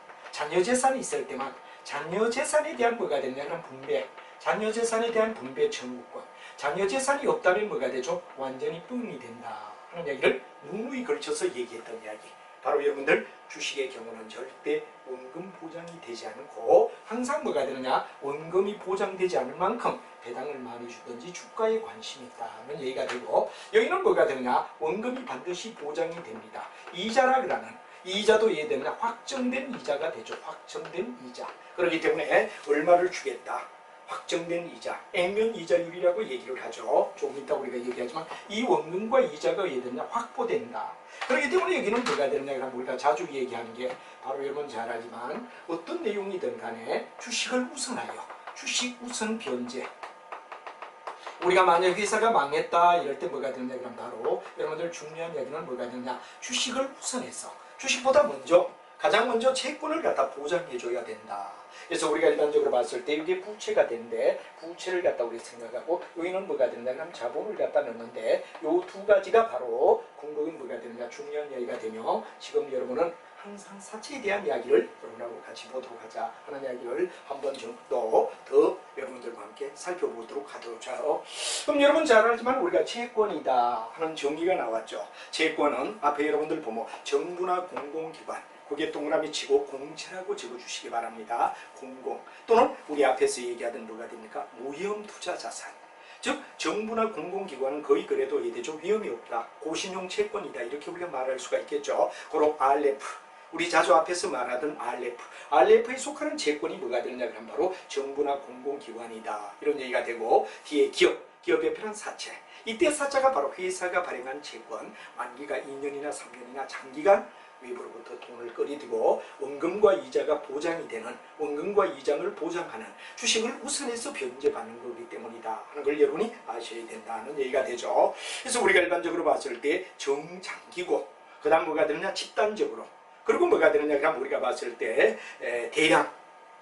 잔여재산에 대한 뭐가 되냐면 분배, 잔여재산에 대한 분배 청구권, 잔여재산이 없다면 뭐가 되죠? 완전히 뻥이 된다 하는 얘기를 누누이 걸쳐서 얘기했던 이야기. 바로 여러분들 주식의 경우는 절대 원금 보장이 되지 않고 항상 뭐가 되느냐, 원금이 보장되지 않을 만큼 배당을 많이 주든지 주가에 관심이 있다는 얘기가 되고, 여기는 뭐가 되느냐, 원금이 반드시 보장이 됩니다. 이자라 그러는 이자도 이해되느냐, 확정된 이자가 되죠. 확정된 이자. 그렇기 때문에 얼마를 주겠다, 확정된 이자, 액면 이자율이라고 얘기를 하죠. 조금 이따 우리가 얘기하지만 이 원금과 이자가 이해되느냐, 확보된다. 그렇기 때문에 여기는 뭐가 되느냐 그러면 우리가 자주 얘기하는 게 바로 여러분 잘 알지만 어떤 내용이든 간에 주식을 우선하여 주식 우선 변제. 우리가 만약 회사가 망했다 이럴 때 뭐가 되느냐 그러면 바로 여러분들 중요한 이야기는 뭐가 되느냐, 주식을 우선해서 주식보다 먼저 가장 먼저 채권을 갖다 보장해줘야 된다. 그래서 우리가 일반적으로 봤을 때 이게 부채가 되는데 부채를 갖다 우리 생각하고 여기는 뭐가 되느냐 그러면 자본을 갖다 넣는데 요 두 가지가 바로 궁극은 뭐가 되느냐 중요한 이야기가 되며, 지금 여러분은 항상 사채에 대한 이야기를 여러분하고 같이 보도록 하자 하는 이야기를 한 번 정도 더 여러분들과 함께 살펴보도록 하죠. 그럼 여러분 잘 알지만 우리가 채권이다 하는 정의가 나왔죠. 채권은 앞에 여러분들 보면 정부나 공공기관, 거기에 동그라미 치고 공채라고 적어주시기 바랍니다. 공공 또는 우리 앞에서 얘기하던 뭐가 됩니까? 무형투자자산. 즉 정부나 공공기관은 거의 그래도 이대죠. 위험이 없다, 고신용 채권이다, 이렇게 우리가 말할 수가 있겠죠. 그리고 RF, 우리 자주 앞에서 말하던 RF에 속하는 채권이 뭐가 되느냐 그러면 바로 정부나 공공기관이다, 이런 얘기가 되고, 뒤에 기업의 편한 사채, 이때 사채가 바로 회사가 발행한 채권, 만기가 2년이나 3년이나 장기간 외부로부터 돈을 끌이들고 원금과 이자가 보장이 되는, 원금과 이자를 보장하는 주식을 우선해서 변제받는 거기 때문이다 하는 걸 여러분이 아셔야 된다는 얘기가 되죠. 그래서 우리가 일반적으로 봤을 때 정장기고, 그 다음 뭐가 되느냐, 집단적으로, 그리고 뭐가 되느냐 그럼 우리가 봤을 때 대량,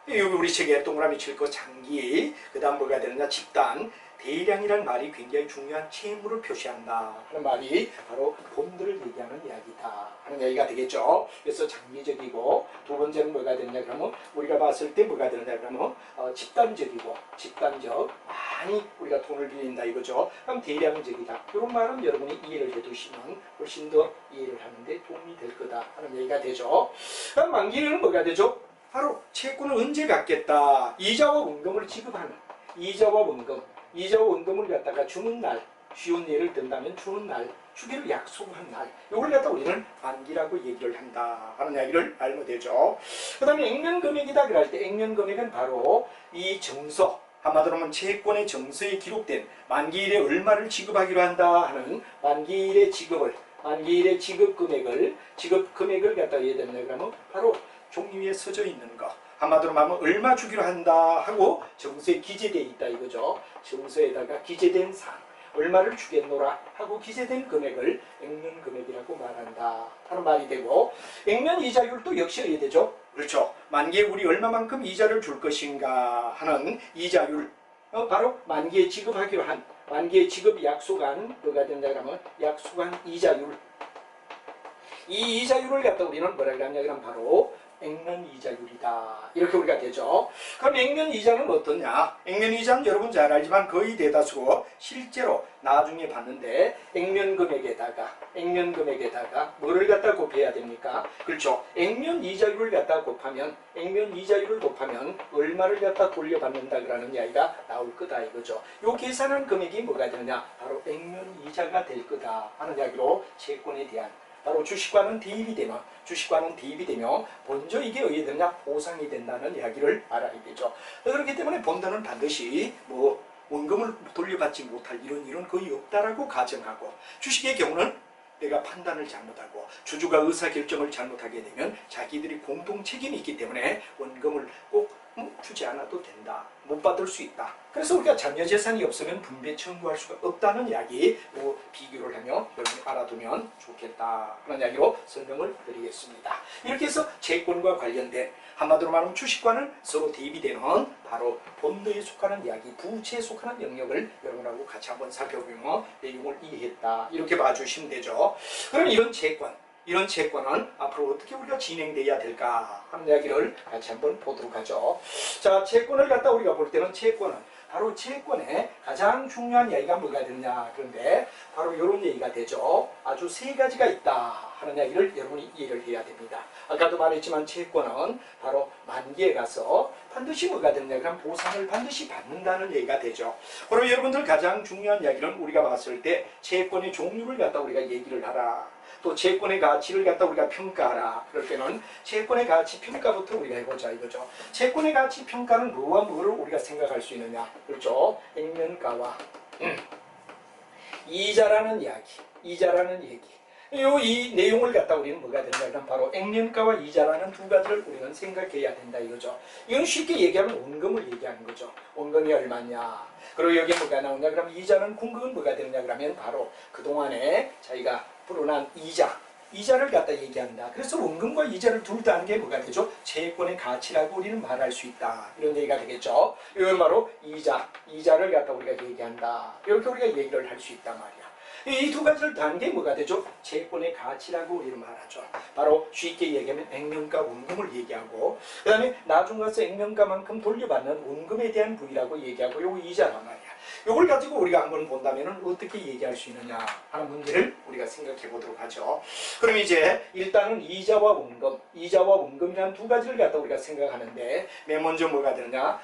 여기 우리 책에 동그라미 칠 거 장기, 그 다음 뭐가 되느냐, 집단. 대량이라는 말이 굉장히 중요한 채무를 표시한다 하는 말이 바로 본들을 얘기하는 이야기다 하는 이야기가 되겠죠. 그래서 장기적이고, 두 번째는 뭐가 되느냐 그러면 우리가 봤을 때 뭐가 되느냐 그러면 집단적이고, 집단적, 많이 우리가 돈을 빌린다 이거죠. 그럼 대량적이다, 이런 말은 여러분이 이해를 해두시면 훨씬 더 이해를 하는데 도움이 될 거다 하는 얘기가 되죠. 그럼 만기는 뭐가 되죠? 바로 채권을 언제 갚겠다, 이자와 원금을 지급하는, 이자와 원금을 갖다가 주는 날, 쉬운 예를 든다면 주는 날, 주기를 약속한 날, 이걸 갖다 우리는 만기라고 얘기를 한다 하는 이야기를 알면 되죠. 그 다음에 액면금액이다 그럴 때 액면금액은 바로 이 정서, 한마디로 하면 채권의 정서에 기록된 만기일에 얼마를 지급하기로 한다 하는 만기일의 지급 금액을 갖다 얘기했냐 그러면 바로 종이 위에 써져 있는 거, 한마디로 말하면 얼마 주기로 한다 하고 정서에 기재되어 있다 이거죠. 정서에다가 기재된 사항, 얼마를 주겠노라 하고 기재된 금액을 액면금액이라고 말한다 하는 말이 되고, 액면 이자율도 역시 어떻게 되죠? 그렇죠. 만기에 우리 얼마만큼 이자를 줄 것인가 하는 이자율, 바로 만기에 지급하기로 한, 만기에 지급 약속한 뭐가 된다 그러면 약속한 이자율, 이 이자율을 갖다 우리는 뭐라 그러냐 그러면 바로 액면 이자율이다, 이렇게 우리가 되죠. 그럼 액면 이자는 어떠냐? 액면 이자는 여러분 잘 알지만 거의 대다수 실제로 나중에 봤는데 액면 금액에다가 뭐를 갖다 곱해야 됩니까? 그렇죠. 액면 이자율을 갖다 곱하면 얼마를 갖다 돌려받는다 그러는 이야기가 나올 거다 이거죠. 요 계산한 금액이 뭐가 되느냐? 바로 액면 이자가 될 거다 하는 이야기로 채권에 대한, 바로 주식과는 대입이 되며 먼저 이게 어떻게 되느냐, 보상이 된다는 이야기를 알아야 되죠. 그렇기 때문에 본드는 반드시 원금을 돌려받지 못할 이런 거의 없다라고 가정하고, 주식의 경우는 내가 판단을 잘못하고 주주가 의사결정을 잘못하게 되면 자기들이 공동 책임이 있기 때문에 원금을 꼭 주지 않아도 된다. 못 받을 수 있다. 그래서 우리가 자녀재산이 없으면 분배 청구할 수가 없다는 이야기, 비교를 하며 여러분이 알아두면 좋겠다. 그런 이야기로 설명을 드리겠습니다. 이렇게 해서 채권과 관련된, 한마디로 말하면 주식과는 서로 대비되는 바로 본도에 속하는 이야기, 부채에 속하는 영역을 여러분하고 같이 한번 살펴보며 내용을 이해했다. 이렇게 봐주시면 되죠. 그럼 이런 채권은 앞으로 어떻게 우리가 진행돼야 될까 하는 이야기를 같이 한번 보도록 하죠. 자, 채권을 갖다 우리가 볼 때는 바로 채권의 가장 중요한 이야기가 뭐가 되느냐. 그런데 바로 이런 얘기가 되죠. 아주 세 가지가 있다 하는 이야기를 여러분이 이해를 해야 됩니다. 아까도 말했지만 채권은 바로 만기에 가서 반드시 뭐가 되느냐. 그럼 보상을 반드시 받는다는 얘기가 되죠. 그럼 여러분들 가장 중요한 이야기는 우리가 봤을 때 채권의 종류를 갖다 우리가 얘기를 하라. 또 채권의 가치를 갖다 우리가 평가하라. 그럴 때는 채권의 가치 평가부터 우리가 해보자 이거죠. 채권의 가치 평가는 뭐와 뭐를 우리가 생각할 수 있느냐. 그렇죠. 액면가와 이자라는 얘기. 이 내용을 갖다 우리는 뭐가 되느냐. 그럼 바로 액면가와 이자라는 두 가지를 우리는 생각해야 된다 이거죠. 이건 쉽게 얘기하면 원금을 얘기하는 거죠. 원금이 얼마냐. 그리고 여기에 뭐가 나오냐. 그럼 이자는 궁극은 뭐가 되느냐. 그러면 바로 그동안에 자기가 불어난 이자를 갖다 얘기한다. 그래서 원금과 이자를 둘 다 하는 게 뭐가 되죠? 채권의 가치라고 우리는 말할 수 있다. 이런 얘기가 되겠죠. 이건 바로 이자를 갖다 우리가 얘기한다. 이렇게 우리가 얘기를 할 수 있단 말이야. 이 두 가지를 다 하는 게 뭐가 되죠? 채권의 가치라고 우리는 말하죠. 바로 쉽게 얘기하면 액면가 원금을 얘기하고, 그 다음에 나중 가서 액면가만큼 돌려받는 원금에 대한 부위라고 얘기하고, 요거 이자란 말이야. 이걸 가지고 우리가 한번 본다면 어떻게 얘기할 수 있느냐 하는 문제를 우리가 생각해 보도록 하죠. 그럼 이제 일단은 이자와 원금이라는 두 가지를 갖다 우리가 생각하는데, 맨 먼저 뭐가 되느냐.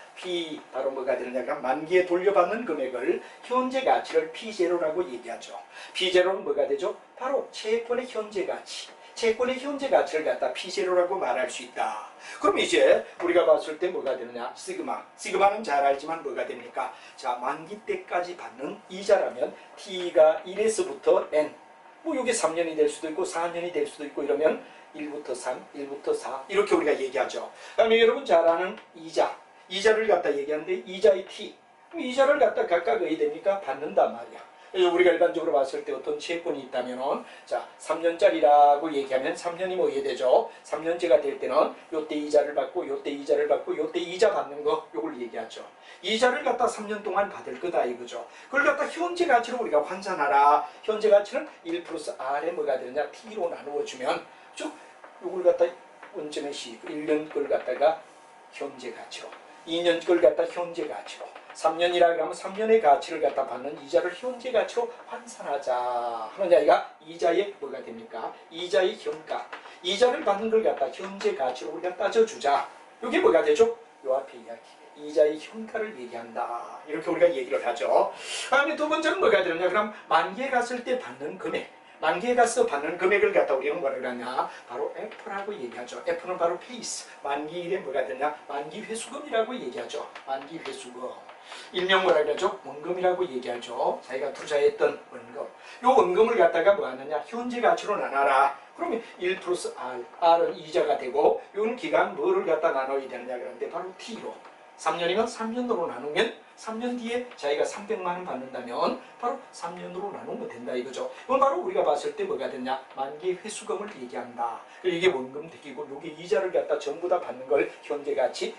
바로 뭐가 되느냐. 그럼 만기에 돌려받는 금액을 현재 가치를 P0라고 얘기하죠. P0는 뭐가 되죠? 바로 채권의 현재 가치. 채권의 현재 가치를 갖다 P0라고 말할 수 있다. 그럼 이제 우리가 봤을 때 뭐가 되느냐. 시그마는 잘 알지만 뭐가 됩니까? 자, 만기 때까지 받는 이자라면 T가 1에서부터 N, 이게 3년이 될 수도 있고 4년이 될 수도 있고 이러면 1부터 3, 1부터 4 이렇게 우리가 얘기하죠. 그다음에 여러분 잘 아는 이자를 갖다 얘기하는데 이자의 T, 이자를 갖다 각각 어디 됩니까? 받는단 말이야. 우리가 일반적으로 봤을 때 어떤 채권이 있다면은, 자, 3년짜리라고 얘기하면 3년이 뭐 이해 되죠? 3년째가 될 때는 요때 이자를 받고 요때 이자를 받고 요때 이자 받는 거, 요걸 얘기하죠. 이자를 갖다 3년 동안 받을 거다 이거죠. 그걸 갖다 현재 가치로 우리가 환산하라. 현재 가치는 1 플러스 R에 뭐가 되느냐. T로 나누어 주면, 쭉 요걸 갖다 원점의 1년 걸 갖다가 현재 가치로, 2년 걸 갖다 현재 가치로, 3년이라 그러면 3년의 가치를 갖다 받는 이자를 현재 가치로 환산하자 하는 이야기가 이자의 뭐가 됩니까? 이자의 현가. 이자를 받는 걸 갖다 현재 가치로 우리가 따져주자. 이게 뭐가 되죠? 요 앞에 이야기. 이자의 현가를 얘기한다. 이렇게 우리가 얘기를 하죠. 다음에 두 번째는 뭐가 되느냐. 그럼 만기에 갔을 때 받는 금액. 만기에 가서 받는 금액을 갖다 우리는 뭐라 그러냐. 바로 F라고 얘기하죠. F는 바로 페이스. 만기일에 뭐가 되냐. 만기 회수금이라고 얘기하죠. 만기 회수금. 일명 뭐라 그러죠? 원금이라고 얘기하죠. 자기가 투자했던 원금. 요 원금을 갖다가 뭐 하느냐? 현재 가치로 나눠라. 그러면 1 플러스 R. R은 이자가 되고, 요는 기간 뭐를 갖다 나눠야 되느냐 그러는데 바로 T로. 3년이면 3년으로 나누면 3년 뒤에 자기가 300만 원 받는다면 바로 3년으로 나누면 된다 이거죠. 이건 바로 우리가 봤을 때 뭐가 됐냐. 만기 회수금을 얘기한다. 그리고 이게 원금 득이고 요게 이자를 갖다 전부 다 받는 걸 현재 가치를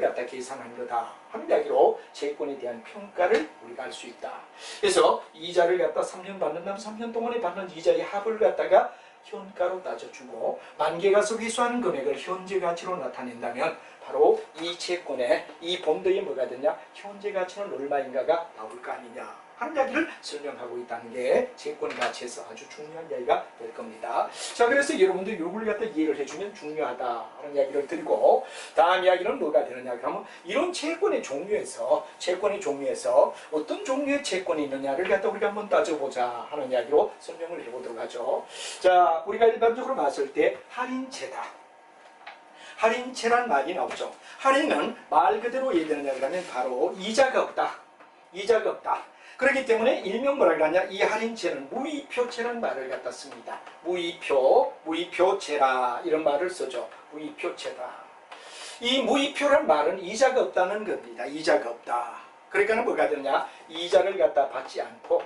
갖다 계산한 거다 하는 이야기로 채권에 대한 평가를 우리가 할 수 있다. 그래서 이자를 갖다 3년 받는다면 3년 동안에 받는 이자의 합을 갖다가 현가로 따져주고, 만기에 가서 회수하는 금액을 현재 가치로 나타낸다면 바로 이 채권의 이 본도에 뭐가 되냐. 현재 가치는 얼마인가가 나올 거 아니냐 하는 이야기를 설명하고 있다는 게 채권 가치에서 아주 중요한 이야기가 될 겁니다. 자, 그래서 여러분들 요걸 갖다 이해를 해주면 중요하다 하는 이야기를 드리고, 다음 이야기는 뭐가 되느냐. 그러면 이런 채권의 종류에서 어떤 종류의 채권이 있느냐를 갖다 우리가 한번 따져보자 하는 이야기로 설명을 해보도록 하죠. 자, 우리가 일반적으로 봤을 때 할인채다. 할인채란 말이 나오죠. 할인은 말 그대로 얘기하느냐 그러면 바로 이자가 없다. 그렇기 때문에 일명 뭐라 그러냐. 이 할인채는 무이표채라는 말을 갖다 씁니다. 무이표채라 이런 말을 쓰죠. 무이표채다. 이 무이표란 말은 이자가 없다는 겁니다. 이자가 없다. 그러니까 뭐가 되느냐? 이자를 갖다 받지 않고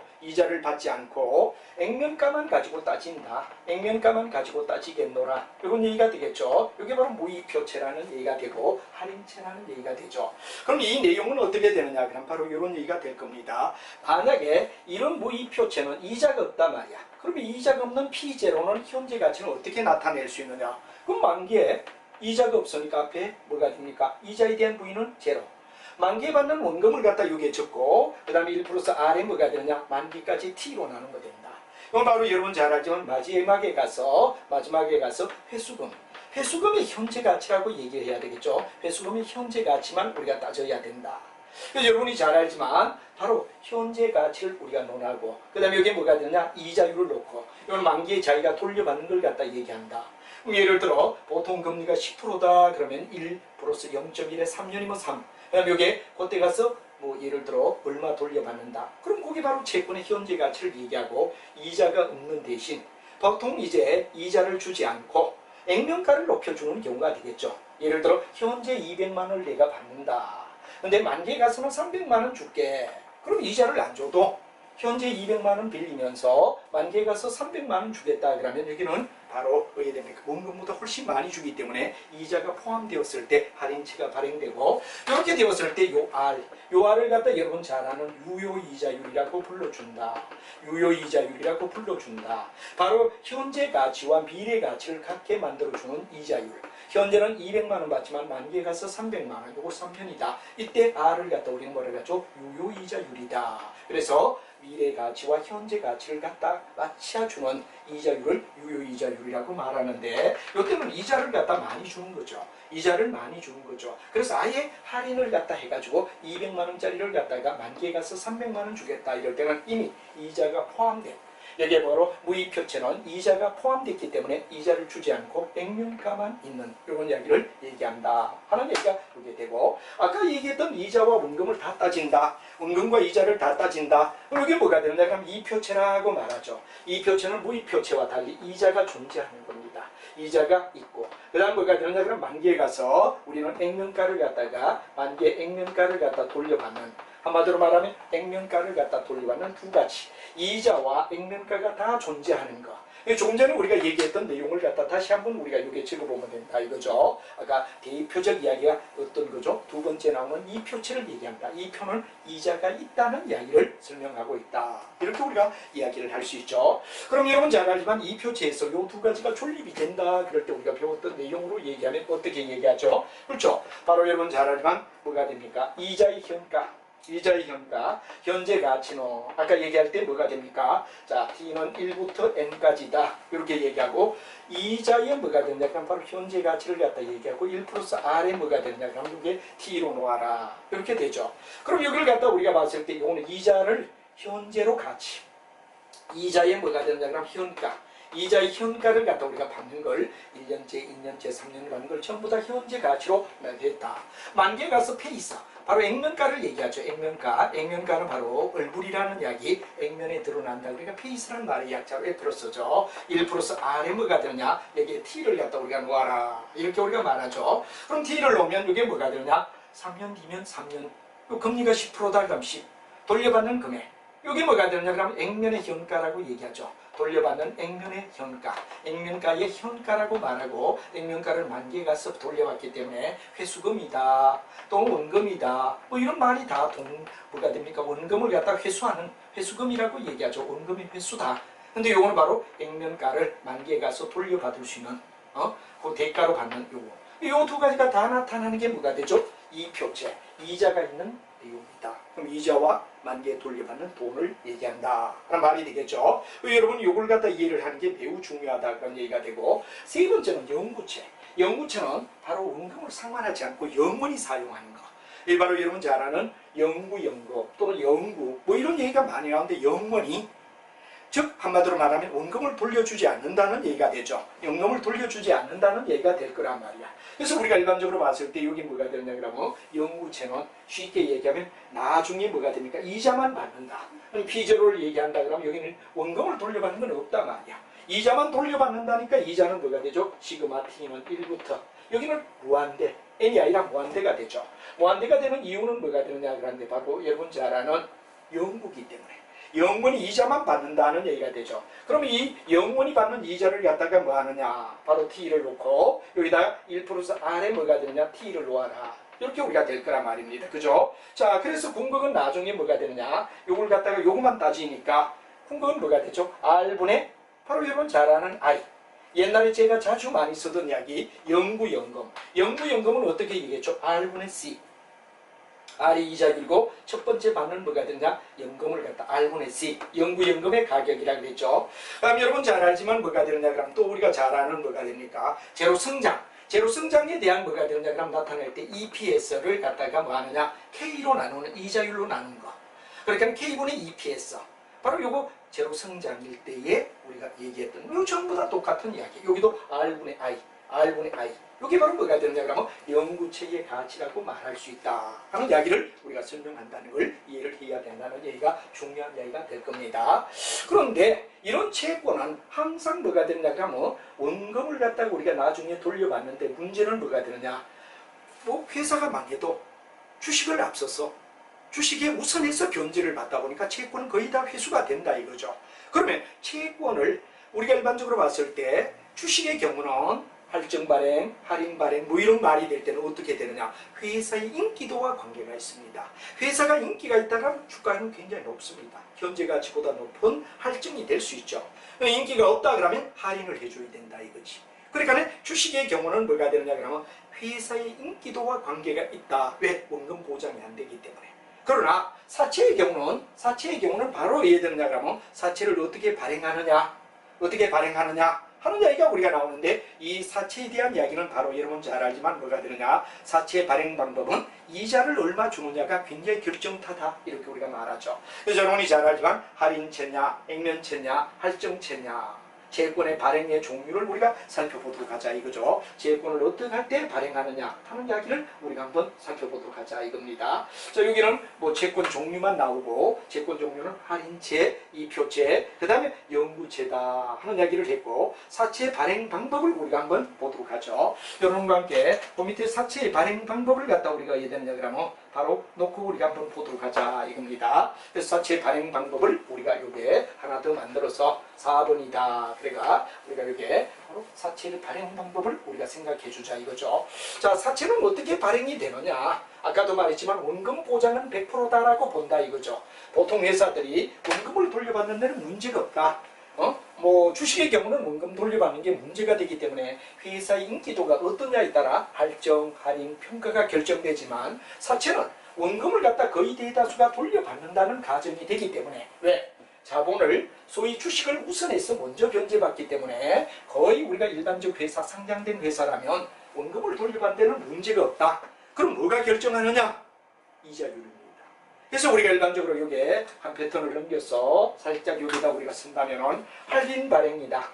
액면가만 가지고 따진다. 액면가만 가지고 따지겠노라. 이런 얘기가 되겠죠. 이게 바로 무이표채라는 얘기가 되고 할인채라는 얘기가 되죠. 그럼 이 내용은 어떻게 되느냐? 그럼 바로 이런 얘기가 될 겁니다. 만약에 이런 무이표채는 이자가 없단 말이야. 그러면 이자가 없는 P0는 현재 가치는 어떻게 나타낼 수 있느냐? 그럼 만기에 이자가 없으니까 앞에 뭐가 됩니까? 이자에 대한 부위는 제로. 만기에 받는 원금을 갖다 여기에 적고 그 다음에 1 플러스 R에 뭐가 되느냐? 만기까지 T로 나눈 거 된다. 이건 바로 여러분 잘 알지만 마지막에 가서 회수금의 현재 가치라고 얘기를 해야 되겠죠. 회수금의 현재 가치만 우리가 따져야 된다. 그래서 여러분이 잘 알지만 바로 현재 가치를 우리가 논하고 그 다음에 여기에 뭐가 되느냐? 이자율을 놓고 이건 만기에 자기가 돌려받는 걸 갖다 얘기한다. 그럼 예를 들어 보통 금리가 10%다 그러면 1 플러스 0.1에 3년이면 3. 그 다음에 여기에 그때 가서 뭐 예를 들어 얼마 돌려받는다. 그럼 그게 바로 채권의 현재 가치를 얘기하고 이자가 없는 대신 보통 이제 이자를 주지 않고 액면가를 높여주는 경우가 되겠죠. 예를 들어 현재 200만 원을 내가 받는다. 근데 만기에 가서는 300만 원 줄게. 그럼 이자를 안 줘도 현재 200만 원 빌리면서 만기에 가서 300만 원 주겠다. 그러면 여기는 바로 어떻게 됩니까? 원금보다 훨씬 많이 주기 때문에 이자가 포함되었을 때 할인치가 발행되고 이렇게 되었을 때 요 R을 갖다 여러분 잘 아는 유효이자율이라고 불러준다. 유효이자율이라고 불러준다. 바로 현재 가치와 미래 가치를 같게 만들어주는 이자율. 현재는 200만 원 받지만 만기에 가서 300만 원, 요거 3년이다. 이때 R을 갖다 우리는 뭐라고 하죠? 유효이자율이다. 그래서 미래 가치와 현재 가치를 갖다 맞춰주는 이자율을 유효이자율이라고 말하는데 이때는 이자를 갖다 많이 주는 거죠. 이자를 많이 주는 거죠. 그래서 아예 할인을 갖다 해가지고 200만 원짜리를 갖다가 만기에 가서 300만 원 주겠다. 이럴 때는 이미 이자가 포함돼. 여기에 바로 무이표채는 이자가 포함되어 있기 때문에 이자를 주지 않고 액면가만 있는 이런 이야기를 얘기한다 하는 얘기가 그게 되고 아까 얘기했던 이자와 원금을 다 따진다. 원금과 이자를 다 따진다. 그럼 이게 뭐가 되느냐? 그럼 이표채라고 말하죠. 이표채는 무이표채와 달리 이자가 존재하는 겁니다. 이자가 있고 그 다음 뭐가 되느냐? 그럼 만기에 가서 우리는 액면가를 갖다가 만기에 액면가를 갖다 돌려받는 한마디로 말하면 액면가를 갖다 돌려받는 두 가지 이자와 액면가가 다 존재하는 거. 조금 전에 우리가 얘기했던 내용을 갖다 다시 한번 우리가 여기에 적어보면 된다 이거죠. 아까 대표적 이야기가 어떤 거죠? 두 번째 나오는 이 표체를 얘기합니다. 이 표는 이자가 있다는 이야기를 설명하고 있다. 이렇게 우리가 이야기를 할 수 있죠. 그럼 여러분 잘 알지만 이 표체에서 이 두 가지가 존립이 된다. 그럴 때 우리가 배웠던 내용으로 얘기하면 어떻게 얘기하죠? 그렇죠. 바로 여러분 잘 알지만 뭐가 됩니까? 이자의 현가. 이자의 현가, 현재 가치는 아까 얘기할 때 뭐가 됩니까? 자, T는 1부터 N까지다. 이렇게 얘기하고 이자에 뭐가 되냐? 그럼 바로 현재 가치를 갖다 얘기하고 1 플러스 R에 뭐가 되냐? 그럼 이게 T로 놓아라. 이렇게 되죠. 그럼 여기를 갖다 우리가 봤을 때 이거는 이자를 현재로 가치. 이자에 뭐가 되냐? 그럼 현가. 이자의 현가를 갖다 우리가 받는 걸 1년째, 2년째, 3년을 받는 걸 전부 다 현재 가치로 했다. 만기에 가서 페이사. 바로 액면가를 얘기하죠. 액면가. 액면가는 바로 얼굴이라는 이야기. 액면에 드러난다. 그러니까 페이스라는 말의 약자로 F로 쓰죠. 1 플러스 R에 뭐가 되느냐? 여기에 T를 갖다 우리가 놓아라. 이렇게 우리가 말하죠. 그럼 T를 놓으면 이게 뭐가 되느냐? 3년 뒤면 3년. 금리가 10%다. 그럼 10. 돌려받는 금액. 이게 뭐가 되느냐? 그러면 액면의 현가라고 얘기하죠. 돌려받는 액면의 현가, 액면가의 현가라고 말하고 액면가를 만기에 가서 돌려받기 때문에 회수금이다, 또 원금이다, 뭐 이런 말이 다 뭐가 됩니까? 원금을 갖다 회수하는 회수금이라고 얘기하죠. 원금의 회수다. 근데 요거는 바로 액면가를 만기에 가서 돌려받을 수 있는 그 대가로 받는 요거. 요 두 가지가 다 나타나는 게 뭐가 되죠? 이 표체, 이자가 있는 내용이다. 그럼 이자와 만기에 돌려받는 돈을 얘기한다 하는 말이 되겠죠. 여러분 이걸 갖다 이해를 하는 게 매우 중요하다 그런 얘기가 되고 세 번째는 영구채. 영구채는 바로 원금을 상환하지 않고 영원히 사용하는 거. 이 바로 여러분 잘 아는 영구연금 또는 영구 뭐 이런 얘기가 많이 나오는데 영원히 즉 한마디로 말하면 원금을 돌려주지 않는다는 얘기가 되죠. 원금을 돌려주지 않는다는 얘기가 될 거란 말이야. 그래서 우리가 일반적으로 봤을 때 여기 뭐가 되냐 그러면 영구채는 쉽게 얘기하면 나중에 뭐가 됩니까? 이자만 받는다. P0를 얘기한다 그러면 여기는 원금을 돌려받는 건 없단 말이야. 이자만 돌려받는다니까 이자는 뭐가 되죠? 시그마 T는 1부터 여기는 무한대, n이 아니라 무한대가 되죠. 무한대가 되는 이유는 뭐가 되느냐 그런데 바로 여러분 잘 아는 영구기 때문에 영원히 이자만 받는다는 얘기가 되죠. 그러면 이 영원히 받는 이자를 갖다가 뭐 하느냐, 바로 t를 놓고 여기다가 1 플러스 r에 뭐가 되느냐, t를 놓아라. 이렇게 우리가 될 거란 말입니다. 그죠? 자, 그래서 궁극은 나중에 뭐가 되느냐, 요걸 갖다가 요것만 따지니까 궁극은 뭐가 되죠? r분의 바로 여러분 잘 아는 i. 옛날에 제가 자주 많이 쓰던 이야기 영구연금. 영구연금은 어떻게 얘기했죠? r분의 c. R이 이자율이고 첫 번째 반은 뭐가 되느냐? 연금을 갖다 R분의 C. 영구연금의 가격이라고 그랬죠. 그럼 여러분 잘 알지만 뭐가 되느냐? 그럼 또 우리가 잘 아는 뭐가 됩니까? 제로성장. 제로성장에 대한 뭐가 되느냐? 그럼 나타낼 때 EPS를 갖다가 뭐 하느냐? K로 나누는 이자율로 나눈 거. 그러니까 K분의 EPS. 바로 요거 제로성장일 때에 우리가 얘기했던 요 전부 다 똑같은 이야기. 여기도 R분의 I. R분의 I. 이게 바로 뭐가 되느냐 그러면 영구체의 가치라고 말할 수 있다 하는 이야기를 우리가 설명한다는 걸 이해를 해야 된다는 얘기가 중요한 이야기가 될 겁니다. 그런데 이런 채권은 항상 뭐가 되느냐 그러면 원금을 갖다가 우리가 나중에 돌려받는데 문제는 뭐가 되느냐, 뭐 회사가 망해도 주식을 앞서서 주식에 우선해서 변제를 받다 보니까 채권은 거의 다 회수가 된다 이거죠. 그러면 채권을 우리가 일반적으로 봤을 때 주식의 경우는 할증 발행, 할인 발행 뭐 이런 말이 될 때는 어떻게 되느냐, 회사의 인기도와 관계가 있습니다. 회사가 인기가 있다면 주가는 굉장히 높습니다. 현재 가치보다 높은 할증이 될 수 있죠. 인기가 없다 그러면 할인을 해줘야 된다 이거지. 그러니까 주식의 경우는 뭐가 되느냐 그러면 회사의 인기도와 관계가 있다. 왜? 원금 보장이 안 되기 때문에. 그러나 사채의 경우는 바로 왜 되느냐 그러면 사채를 어떻게 발행하느냐 하는 이야기가 우리가 나오는데, 이 사채에 대한 이야기는 바로 여러분 잘 알지만 뭐가 되느냐, 사채 발행 방법은 이자를 얼마 주느냐가 굉장히 결정타다 이렇게 우리가 말하죠. 그래서 여러분이 잘 알지만 할인채냐, 액면채냐, 할증채냐, 채권의 발행의 종류를 우리가 살펴보도록 하자 이거죠. 채권을 어떻게 할 때 발행하느냐 하는 이야기를 우리가 한번 살펴보도록 하자 이겁니다. 자, 여기는 뭐 채권 종류만 나오고, 채권 종류는 할인채, 이표채, 그 다음에 영구채다 하는 이야기를 했고, 사채 발행 방법을 우리가 한번 보도록 하죠. 여러분과 함께 그 밑에 사채 발행 방법을 갖다 우리가 해야 되느냐 그러면 바로 놓고 우리가 한번 보도록 하자 이겁니다. 그래서 사채 발행 방법을 우리가 요게 하나 더 만들어서 4번이다. 그래가 우리가 요게 바로 사채를 발행 방법을 우리가 생각해 주자 이거죠. 자, 사채는 어떻게 발행이 되느냐, 아까도 말했지만 원금 보장은 100%다라고 본다 이거죠. 보통 회사들이 원금을 돌려받는 데는 문제가 없다. 뭐 주식의 경우는 원금 돌려받는 게 문제가 되기 때문에 회사의 인기도가 어떠냐에 따라 할증, 할인, 평가가 결정되지만, 사채는 원금을 갖다 거의 대다수가 돌려받는다는 가정이 되기 때문에, 왜? 자본을, 소위 주식을 우선해서 먼저 변제받기 때문에 거의 우리가 일반적 회사, 상장된 회사라면 원금을 돌려받는 데는 문제가 없다. 그럼 뭐가 결정하느냐? 이자율입니다. 그래서 우리가 일반적으로 이게 한 패턴을 넘겨서 살짝 여기다 우리가 쓴다면은 할인 발행이다.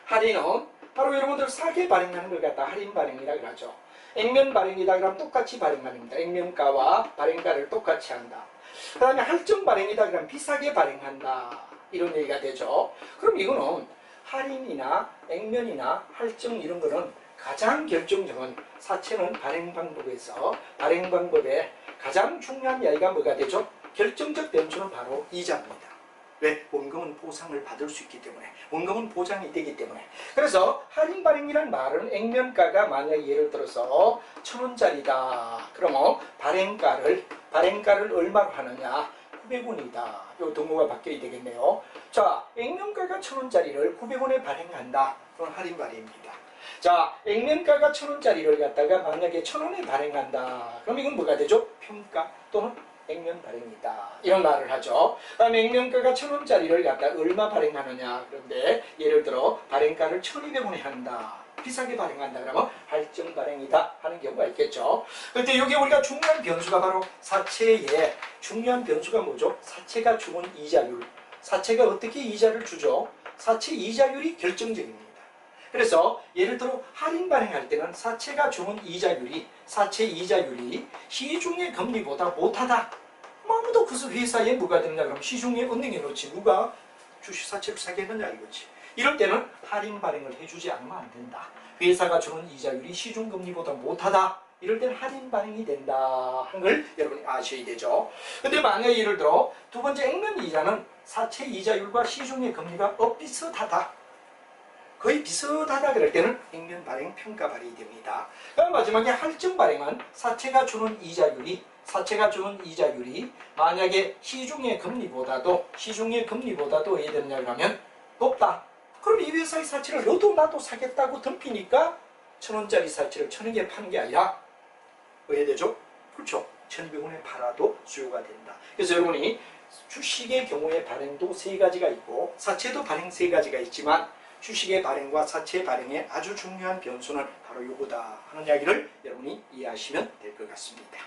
할인은 바로 여러분들 사게 발행하는 걸 갖다 할인 발행이라고 하죠. 액면 발행이다 그러면 똑같이 발행합니다. 액면가와 발행가를 똑같이 한다. 그 다음에 할증 발행이다 그러면 비싸게 발행한다. 이런 얘기가 되죠. 그럼 이거는 할인이나 액면이나 할증 이런 거는 가장 결정적인, 사채는 발행 방법에서 발행 방법에 가장 중요한 이야기가 뭐가 되죠? 결정적 변수는 바로 이자입니다. 왜? 원금은 보상을 받을 수 있기 때문에, 원금은 보장이 되기 때문에. 그래서 할인 발행이라는 말은 액면가가 만약 예를 들어서 1,000원짜리다. 그러면 발행가를 얼마로 하느냐? 900원이다. 요 동호가 바뀌어야 되겠네요. 자, 액면가가 1,000원짜리를 900원에 발행한다. 그건 할인 발행입니다. 자, 액면가가 1,000원짜리를 갖다가 만약에 1,000원에 발행한다. 그럼 이건 뭐가 되죠? 평가 또는 액면 발행이다. 이런 말을 하죠. 그다음에 액면가가 1,000원짜리를 갖다 얼마 발행하느냐. 그런데 예를 들어 발행가를 1,200원에 한다. 비싸게 발행한다. 그러면 할증 발행이다 하는 경우가 있겠죠. 그런데 여기 우리가 중요한 변수가 바로 사채의 중요한 변수가 뭐죠? 사채가 주는 이자율. 사채가 어떻게 이자를 주죠? 사채 이자율이 결정적입니다. 그래서 예를 들어 할인 발행할 때는 사채가 주는 사채 이자율이 시중의 금리보다 못하다. 아무도 그 회사에 뭐가 되느냐 그러면 시중에 은행에 넣지 누가 주식 사채를 사게 하느냐 이거지. 이럴 때는 할인 발행을 해주지 않으면 안 된다. 회사가 주는 이자율이 시중금리보다 못하다. 이럴 때는 할인 발행이 된다 하는 걸 여러분이 아셔야 되죠. 근데 만약에 예를 들어 두 번째 액면 이자는 사채 이자율과 시중의 금리가 비슷하다. 거의 비슷하다 그럴 때는 액면 발행 평가 발행이 됩니다. 그럼 마지막에 할증 발행은 사채가 주는 이자율이 만약에 시중의 금리보다도 왜 되느냐 그러면 높다. 그럼 이 회사의 사채를 너도 나도 사겠다고 덤피니까 1,000원짜리 사채를 1,000원에 파는 게 아니라 왜 되죠? 그렇죠. 1,200원에 팔아도 수요가 된다. 그래서 여러분이 주식의 경우에 발행도 세 가지가 있고 사채도 발행 세 가지가 있지만 주식의 발행과 사채 발행의 아주 중요한 변수는 바로 이거다 하는 이야기를 여러분이 이해하시면 될 것 같습니다.